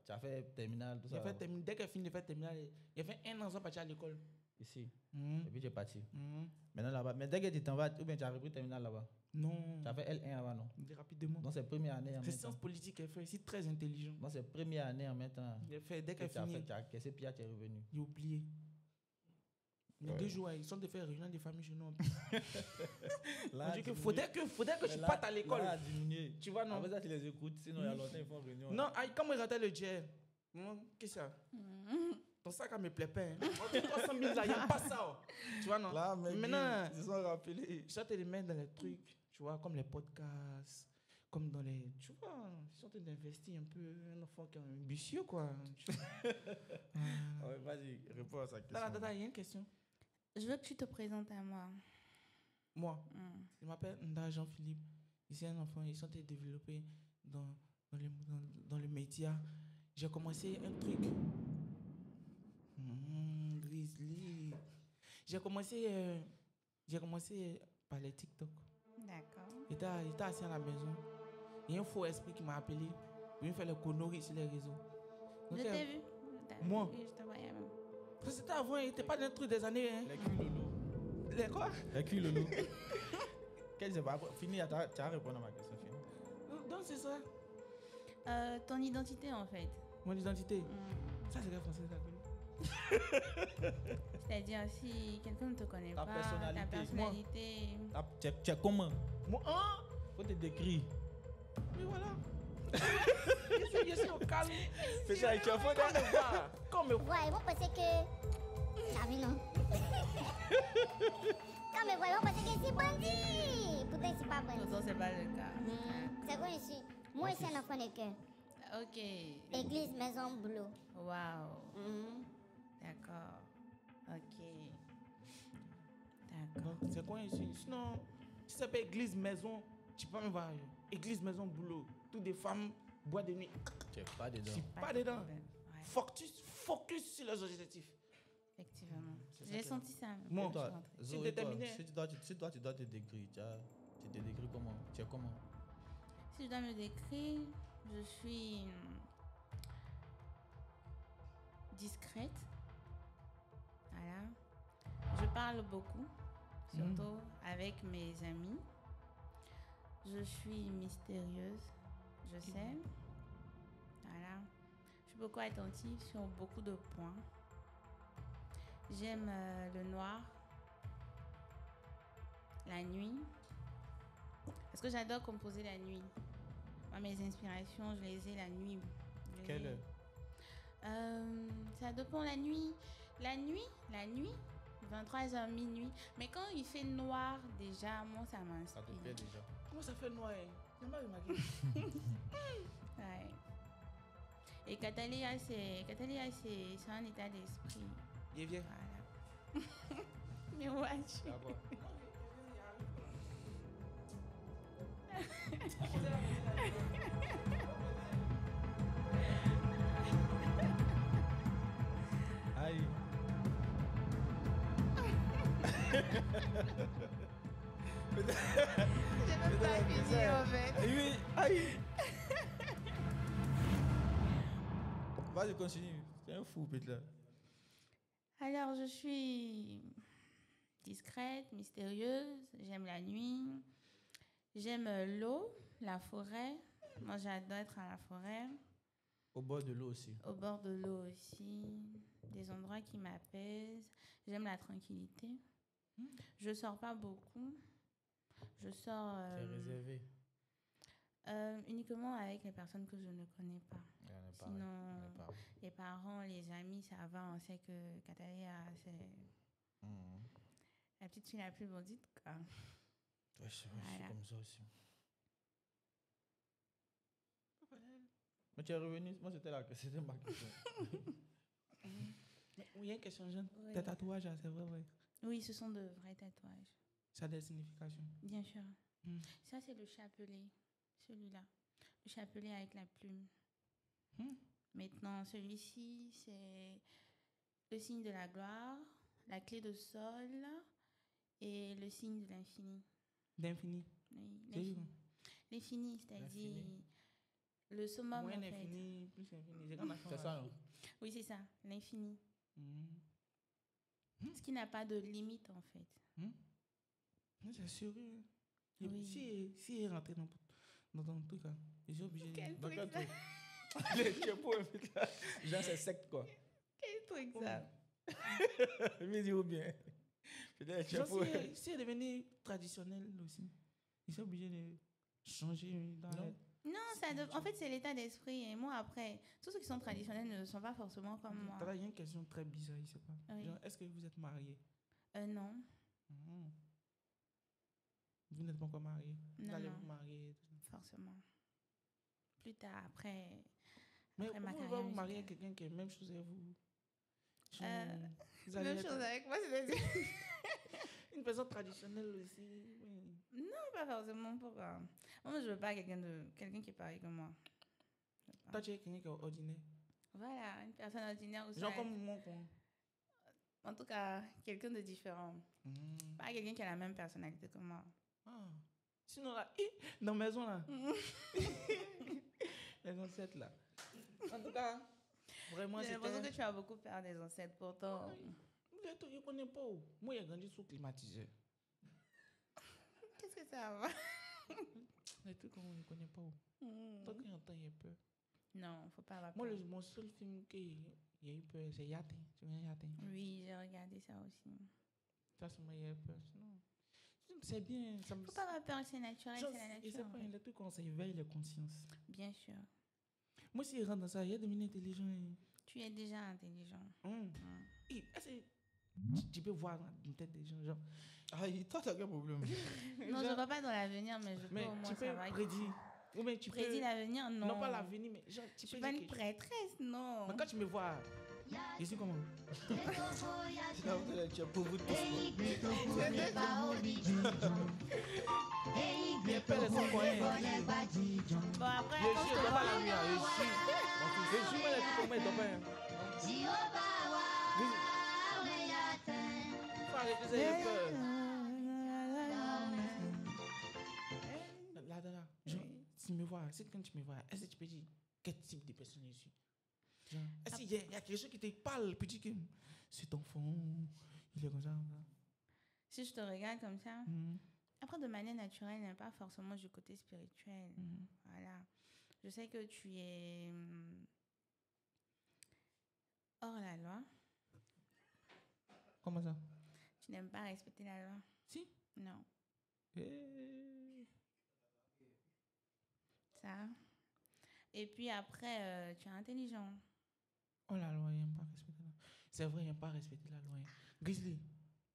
Tu as fait terminal, tout J'ai ça. fait dès que j'ai fini de faire terminal, il y a fait 1 an sans partir à l'école. Ici. Mhm. Et puis tu es parti. Mhm. Maintenant là-bas. Mais dès que tu t'en vas, ou bien tu as repris terminal là-bas. Non. Tu as fait L1 avant, non? Rapidement. Donc c'est première année en C'est même temps. sciences politiques, elle fait ici très intelligent. Donc c'est première année en même temps. Il a fait dès Que qu'elle tu as fini, fait, tu as caissé Pierre, tu es revenu. il a oublié. Les Ouais. 2 jours, ils sont de faire réunion des familles chez nous. Là, On dit qu'il faudrait que tu partes à l'école. Là, diminué. Tu vois, non? Après ça, tu les écoutes. Sinon, il y a longtemps, ils font réunion. Non, comme il ratait le jet. Qu'est-ce que c'est ça? Ton sac, ça me plaît pas. Hein. 300 000 là, il n'y a pas ça. Oh. Tu vois, non? Là, mais Maintenant, ils se sont rappelés. je suis en train de mettre dans les trucs, tu vois, comme les podcasts, comme dans les. Tu vois, je suis en train d'investir un peu. Un enfant qui est ambitieux, quoi. Ouais, vas-y, réponds à sa question. Attends, il y a une question. Je veux que tu te présentes à moi. Moi, je m'appelle Nda Jean-Philippe. Ici, un enfant, ils sont en train de développer dans le média. J'ai commencé un truc. Grizzly. J'ai commencé par les TikTok. D'accord. J'étais assis à la maison. Il y a un faux esprit qui m'a appelé. Il me fait le conneries sur les réseaux. Je Donc, t'ai vu. Moi? Oui, je te voyais même. c'était avant, il n'était pas dans le truc des années. Hein. Les culs loulous. Les quoi? Les culs loulous. Quel c'est pas fini, tu as répondu à ma question. Fini. Donc c'est ça. Ton identité, en fait. Mon identité. Ça, c'est quel français, ça connu. C'est-à-dire, si quelqu'un ne te connaît Ta pas, personnalité. ta personnalité. Tu es comment? Moi, hein? Faut te décrire. Mais voilà. Je suis au calme. Fais ça avec ton phone. Comme me Ouais, ils vont penser que. Ah oui, non. Quand me voient, ils vont penser que c'est bandit. Pourtant, c'est pas bandit. Pourtant, c'est pas le cas. C'est quoi je suis? Moi, je suis un enfant de cœur. Ok. Église, maison, boulot. Waouh. D'accord. Ok. D'accord. Donc, c'est quoi ici? Sinon, si ça s'appelle église, maison, tu peux me voir. Église, maison, boulot. Toutes des femmes, boîte de nuit. Tu es pas dedans. Je suis pas de dedans. problème. Ouais, Focus sur les objectifs. effectivement. J'ai senti ça. Moi, Toi, C'est Zoé, toi, déterminé. si toi, tu dois te décrire, tu te décris comment? Tu es comment? Si je dois me décrire, je suis discrète. Voilà. Je parle beaucoup, surtout avec mes amis. Je suis mystérieuse, je sais. Voilà. Je suis beaucoup attentive sur beaucoup de points. J'aime le noir, la nuit. Parce que j'adore composer la nuit. Moi, mes inspirations, je les ai la nuit. Quelle heure? Ça dépend la nuit. La nuit, 23h, minuit. Mais quand il fait noir, déjà, moi, ça Ça te m'inspire. plaît déjà. Comment ça fait noir? J'ai pas remarqué. Ouais. Et Catalina, c'est un état d'esprit. Il vient. Voilà. Mais watch. D'accord. Aïe. J'ai même pas fini, en fait. Oui, aïe. Vas-y, continue. C'est un fou, Peter. Alors, je suis discrète, mystérieuse. J'aime la nuit. J'aime l'eau, la forêt. Moi, j'adore être à la forêt. Au bord de l'eau aussi. Au bord de l'eau aussi. Des endroits qui m'apaisent. J'aime la tranquillité. Je sors pas beaucoup. Je sors C'est réservé. uniquement avec les personnes que je ne connais pas. On est pareil, Sinon, on est pareil. les parents, les amis, ça va. On sait que Catalina, c'est la petite fille la plus maudite, quoi. Ouais, je suis Voilà. comme ça aussi. Mais tu es revenu, moi c'était ma question. Mais il y a une question jeune. Oui. Tes tatouages, là, c'est vrai, ouais. Oui, ce sont de vrais tatouages. Ça a des significations. Bien sûr. Mm. Ça, c'est le chapelet, celui-là. Le chapelet avec la plume. Maintenant, celui-ci, c'est le signe de la gloire, la clé de sol et le signe de l'infini. D'infini. Oui, C'est l'infini. L'infini, c'est-à-dire le summum, Moins en fait. l'infini, plus l'infini. C'est comme la C'est ça, non? Oui, c'est ça, l'infini. Mm. Ce qui n'a pas de limite, en fait. Non, c'est sérieux. Oui. Si il est rentré dans ton truc, hein, je suis obligé. Quel Dans truc, quel ça? truc? Les chapeaux, genre c'est sec quoi. Quel truc, ça? Mais dis-vous bien. Peut-être les Genre, chapeaux. si elle est devenue traditionnelle aussi, il est obligé de changer dans Non. la... Non, en fait, c'est l'état d'esprit. Et moi, après, tous ceux qui sont traditionnels ne sont pas forcément comme moi. Il y a une question très bizarre, je sais pas. Oui. Genre, est-ce que vous êtes marié? Non. Vous n'êtes pas encore marié? Vous Non, allez non. vous marier? Tout ça. Forcément. Plus tard, après. Mais Après ma vous carrière allez vous marier à musicale. quelqu'un qui est la même chose que vous? Genre, vous Même allez chose être avec moi, c'est-à-dire. une personne traditionnelle aussi. Oui. Non, pas forcément. Pourquoi? Moi, je veux pas quelqu'un qui est pareil que moi. Je veux pas. Toi, tu es quelqu'un qui est ordinaire. Voilà, une personne ordinaire aussi. Genre comme moi. En tout cas, quelqu'un de différent. Pas quelqu'un qui a la même personnalité que moi. Ah. Sinon, là, dans la maison, là. Les ancêtres, là. En tout cas, vraiment, J'ai l'impression que c'était... tu as beaucoup peur des ancêtres. Pourtant, Je ne connais pas. Moi, j'ai grandi sous climatiseur. qu'est-ce que Ça va. Les trucs qu'on ne connaît pas. Tant qu'il entend, il y a peur. Non, faut pas avoir Moi, peur. mon seul film qui il y a eu peur, c'est Yatin. Tu vois Yatin? Oui, j'ai regardé ça aussi. Ça, c'est moi, il y a eu peur. Sinon, c'est bien. Ça me... Faut pas avoir peur, c'est naturel, Genre, c'est la et nature. c'est en pas fait. le truc qu'on s'éveille la conscience. Bien sûr. Moi, s'il rentre dans ça, il y a des minutes intelligents. Tu es déjà intelligent. Tu peux voir dans la tête des gens. Genre, Toi, t'as quel problème? Non, je ne vois pas dans l'avenir, mais je peux mais au moins tu peux savoir. prédire. Ou bien tu Prédire peux... l'avenir, non. Non, pas l'avenir, mais genre, tu Je suis peux pas dire une que- prêtresse, non. Mais quand tu me vois, je suis comment? Tu as pour vous tous. Mes pères, ils sont coins. Bon, après, Je quand suis, je je te dors pas vois, la nuit. Je suis, moi, les trucs comme moi, ils dorment pas. Faut arrêter ça, j'ai peur. Là. Genre, tu me vois, c'est quand tu me vois, est-ce que tu peux dire quel type de personne je suis? Genre, est-ce qu'il y a quelque chose qui te parle, puis tu dis que cet enfant, il est comme ça. si je te regarde comme ça, après, de manière naturelle, il n'y a pas forcément du côté spirituel. Voilà. Je sais que tu es hors la loi. Comment ça? Tu n'aimes pas respecter la loi. Si. Non. Eh. Ça. Et puis après, tu es intelligent. Oh la loi, il n'aime pas respecter la loi. C'est vrai, il n'aime pas respecter la loi. Grizzly,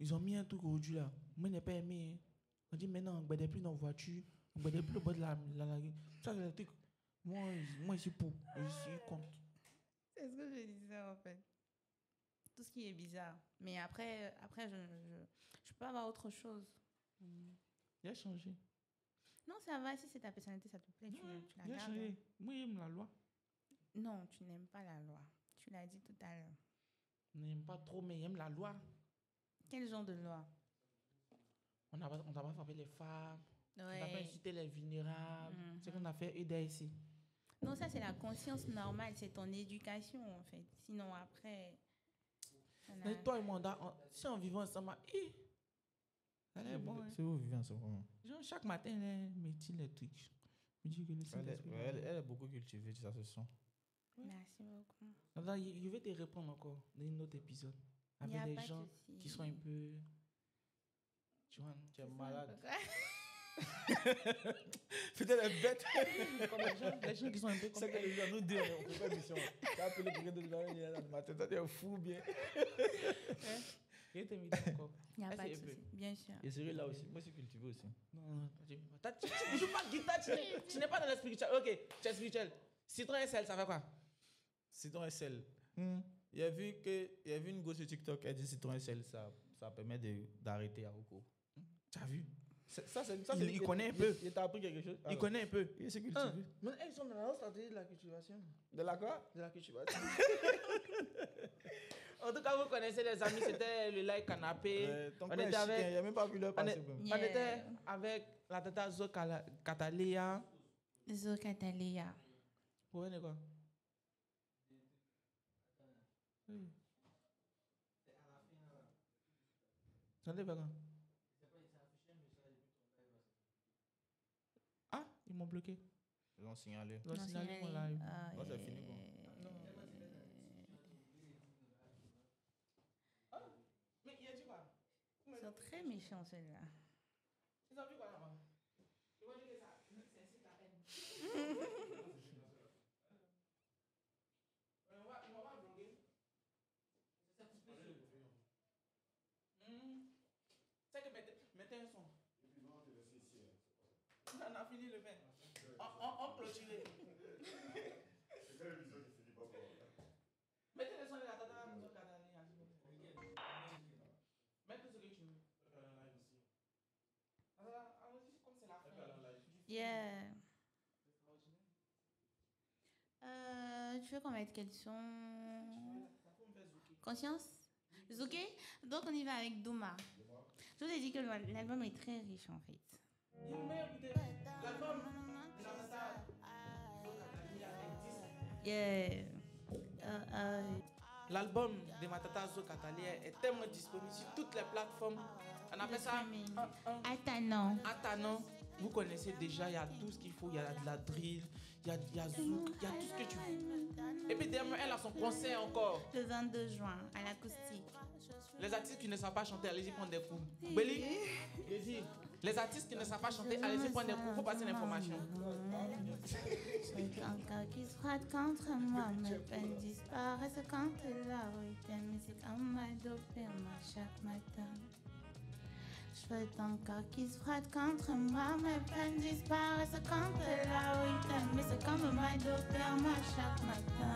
ils ont mis un truc aujourd'hui là. Moi, je n'ai pas aimé. On dit maintenant, on ne plus dans la voiture, on ne plus au bord de la rue. Ça, c'est le truc. Moi, je suis pour. Je suis contre. C'est ce que je disais en fait. Tout ce qui est bizarre. Mais après je peux avoir autre chose. Il a changé. Non, ça va. Si c'est ta personnalité, ça te plaît, tu la Il a gardes. changé. Moi, j'aime la loi. Non, tu n'aimes pas la loi. Tu l'as dit tout à l'heure. Je n'aime pas trop, mais j'aime la loi. Quel genre de loi? On n'a pas frappé les femmes. On n'a pas Ouais. incité les vulnérables. C'est qu'on a fait aider ici. Non, ça, c'est la conscience normale. C'est ton éducation, en fait. Sinon, après... ça n'a- Mais toi et moi, si on vivait ensemble, ça allait bon. Hein. C'est où vous vivez ensemble? Genre, chaque matin, elle me dit les trucs. Je me dis que le Saint-Esprit- Elle est beaucoup cultivée, ça se sent. Merci beaucoup. Attends, je vais te répondre encore dans un autre épisode. Il y a Avec pas des de gens souci. qui sont un peu. Tu vois, Tu es malade. Peut-être Peut-être les bêtes. comme les gens qui sont un peu comme. C'est que les gens nous disent, on ne fait pas mission. Tu as appelé quelqu'un de la matin, toi tu es fou bien. Je vais te mettre encore. Il n'y a Ah, pas de c'est un peu. souci. Bien sûr. Et c'est là aussi. Moi, je suis cultivé aussi. Non, tu ne joues pas de guitare, tu n'es pas dans le spirituel. Ok, tu es spirituel. Citron et sel, ça fait quoi? Citron et sel. Il y a vu une go sur TikTok, elle dit citron et sel, ça permet d'arrêter à recours. Tu as vu? Il connaît un peu. Il t'a appris quelque chose? Il connaît un peu. Il s'est cultivé. Mais ils sont dans la stratégie de la cultivation. De la quoi? De la cultivation. En tout cas, vous connaissez les amis, c'était le like canapé. Ton On père est était avec- chicken, il n'a même pas vu leur On, est- passer. on était avec la tata Zo Cataléa. Zocatalea. Vous voyez quoi? Oui. Ça ne fait quand? Ah, ils m'ont bloqué. Ils l'ont signalé. Ils ont signalé mon live. Moi, c'est fini, bon. Mais il a dit quoi? Ils sont très méchants, ceux-là. Ils ont vu quoi là-bas? Ils vont dire que ça, c'est incite à haine. On va bloquer. C'est suspicieux. C'est que mettez un son. On a fini le pain. On clôturait. Mettez le son de la tata nous a canalé. Mets tout ce que tu veux. Alors, comme c'est la fin. Yeah. Tu veux qu'on mette quel son? Conscience? Zouké? Donc on y va avec Douma. Je vous ai dit que l'album est très riche en fait. L'album de la tata. Yeah. L'album de Matata Zo Catalia est tellement disponible sur toutes les plateformes On appelle ça Atanan. Atanan. Vous connaissez déjà, il y a tout ce qu'il faut. Il y a de la drill, il y a zouk, il y a tout ce que tu veux. Et puis derrière, elle a son concert encore. Le 22 juin, à l'acoustique. Les artistes qui ne savent pas chanter, allez-y prendre des coups. Belly, les artistes qui ne savent pas chanter, allez-y prendre des coups. Il faut passer l'information. J'ai ton cœur qui se frotte contre moi, mes peines disparaissent quand t'es là. Oui, ta musique en m'a dopé, moi, chaque matin. Je veux ton corps qui se frotte contre moi, mes peines disparaissent quand t'es là. Oui, ta musique comme m'a dopé, moi, chaque matin.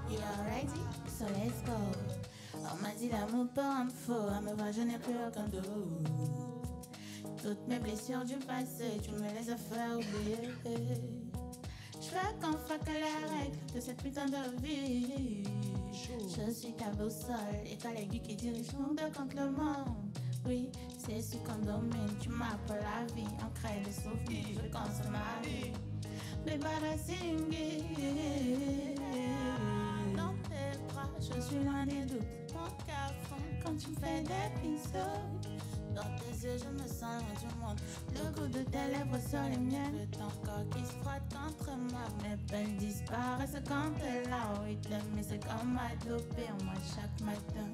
You are ready? So let's go. On m'a dit l'amour peut rendre faux. À me voir, je n'ai plus aucun doute. Toutes mes blessures du passé, tu me les as fait oublier. Je veux qu'on fasse que la règle de cette putain de vie. Je suis ta boussole et toi l'aiguille qui dirige mon dos contre le monde. Oui, c'est ce qu'on domine. Tu m'appelles la vie, on crée des souvenirs. Je consomme ma vie. Mais barassingé. Dans tes bras, je suis loin des doutes. Mon cœur fond quand tu me fais des bisous. Dans tes yeux, je me sens loin du monde. Le goût de tes lèvres sur les miennes. Ton corps qui se frotte contre moi. Mes peines disparaissent quand t'es là. Oui, mais c'est comme à doper moi chaque matin.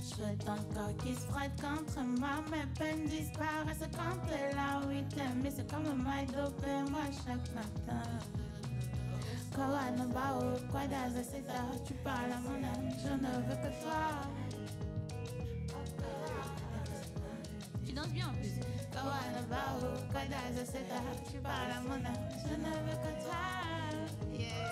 Je veux ton corps qui se frotte contre moi. Mes peines disparaissent quand t'es là. Oui, mais c'est comme à doper moi chaque matin. Kawana bao, quoi d'aza c'est ça. Tu parles à mon âme, je ne veux que toi. Tu danses bien en plus. Kawana bao, quoi d'aza c'est ça. Tu parles à mon âme, je ne veux que toi. Yeah.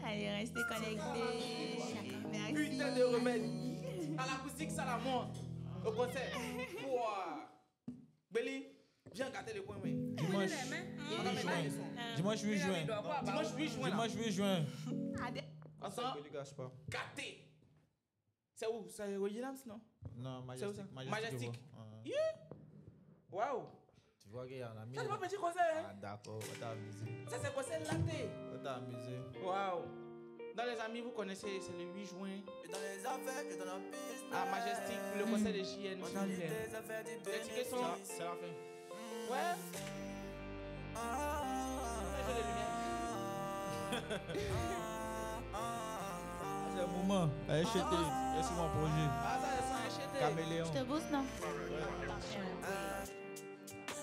Allez, restez connectés. Merci. Putain de remède. À l'acoustique, ça la monte. Au concert. Wow. Belly, viens gâter le coin, oui. Dimanche 8 juin. Dimanche 8 juin. Dimanche 8 juin. Ensemble. Gâté. C'est où? C'est Williams, non? Non, Majestic. Majestic. Yeah. Wow. Tu vois qu'il y en a mis. Ça, c'est pas petit concert, hein? Ah, d'accord, on t'a amusé. Ça, c'est concert laté. On t'a amusé. Wow. Dans les amis, vous connaissez, c'est le 8 juin. Et dans les affaires, je donne un piste. À Majestic, le concert de JN. Les tickets sont. C'est la fin. Ouais. Je les lumières. C'est le moment. Allez, chété. C'est mon projet. Ah, ça, c'est un Caméléon. Je te booste, non?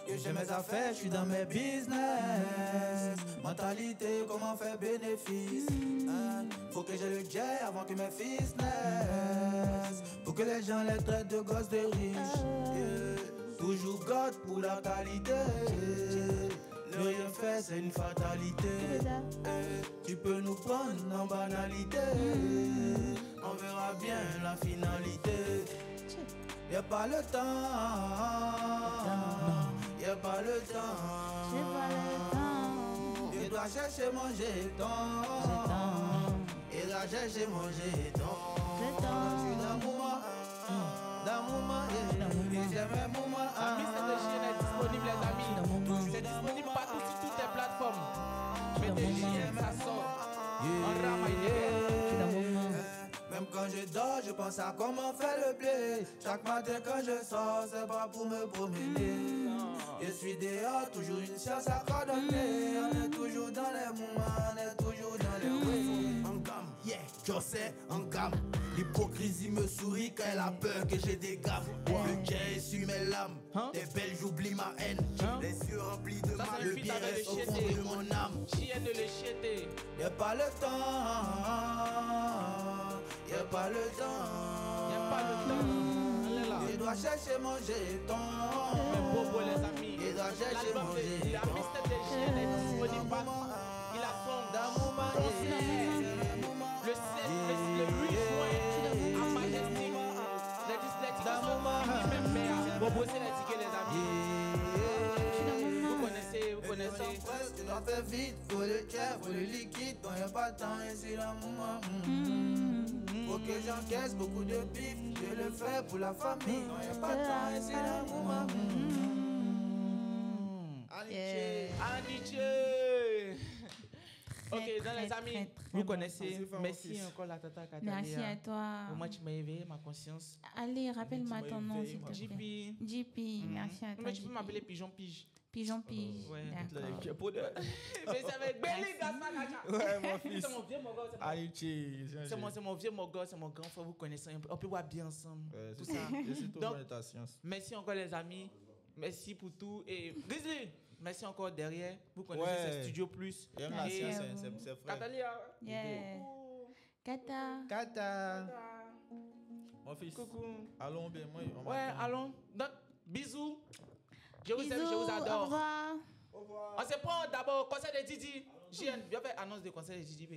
J'ai mes affaires, je suis dans mes business. Mentalité, comment faire bénéfice. Faut que j'ai le jet avant que mes fils naissent. Pour que les gens les traitent de gosses de riches. Yeah. Toujours God pour la qualité. Ne rien faire, c'est une fatalité. Tu peux nous prendre en banalité. On verra bien la finalité. Y'a pas le temps. Y'a pas le temps. J'ai pas le temps. Je dois chercher mon jeton. Et là chercher mon jeton. Je suis dans mon moment. Dans mon moment. Et j'aime mon moment. La mise de JN est disponible, les amis. C'est disponible partout sur toutes les plateformes. Mettez JN, ça sort. On ramaille. Même quand je dors, je pense à comment faire le blé. Chaque matin quand je sors, c'est pas pour me promener. Je suis dehors, toujours une chance à coordonner. On est toujours dans les moments, on est toujours dans les ways. En gamme, yeah, je sais, en gamme. L'hypocrisie me sourit quand elle a peur que j'ai des gaffes. Le jet essuie mes lames, t'es belle, j'oublie ma haine. Les yeux remplis de mal, le bien reste au fond de mon âme. JN de le chiété. Y'a pas le temps. Y'a pas le temps. Y'a pas le temps. Je dois chercher mon jeton. Mais bobo les amis. Je dois chercher L'album mon de jeton. la mixtape de JN est disponible partout. Il a son le 8 juin à Majestic. Les tickets sont même merde. Bobo c'est les tickets les amis. Vous connaissez. l'argent fait vite, faut le cash, faut le liquide. Quand y'a pas de temps, et c'est la maman. Faut que j'encaisse beaucoup de bif, je le fais pour la famille. Quand y'a pas de temps, et c'est la maman. Aniché. Ok, dans les très, amis, très, très vous bon. connaissez. Merci encore la tata Katalia. Merci à toi. Moi, tu m'as éveillé ma conscience. Allez, rappelle-moi ton nom, s'il te plaît. JP. JP, merci à toi. Mais tu peux JP. m'appeler Pigeon Pige. Pigeon Pige. Ouais. D'accord. Mais ça va être Belly Gaspard. Ouais, mon fils. C'est mon vieux mon gars. Amitié. C'est mon vieux mon gars, c'est mon grand frère. Vous connaissez un peu. On peut voir bien ensemble. Ouais, Tout c'est ça. C'est tout Donc, dans ta science. merci encore les amis. Merci pour tout. Et Grizzly, merci encore derrière. Vous connaissez Ouais. ce Studio Plus. J'aime la Merci science, à vous. c'est frère. Katalia. Yeah. Kata. Kata. Mon fils. Coucou. Allons bien, moi. on Ouais, m'attend. allons. Donc, bisous. Je vous aime, je Bisous, vous au adore. revoir. On se prend d'abord au concert de Didi. JN, viens faire annonce de concert de Didi B.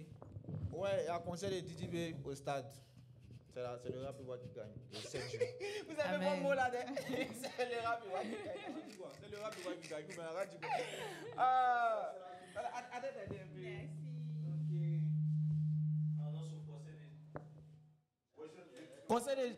Ouais, il y a un concert de DJB au stade. C'est le rap qui gagne. Le 7 juin. Vous avez Amen. mon mot là. C'est le rap qui gagne. C'est le rap qui gagne. Mais arrête, tu Ah. Attends, un peu. Ok. Concert de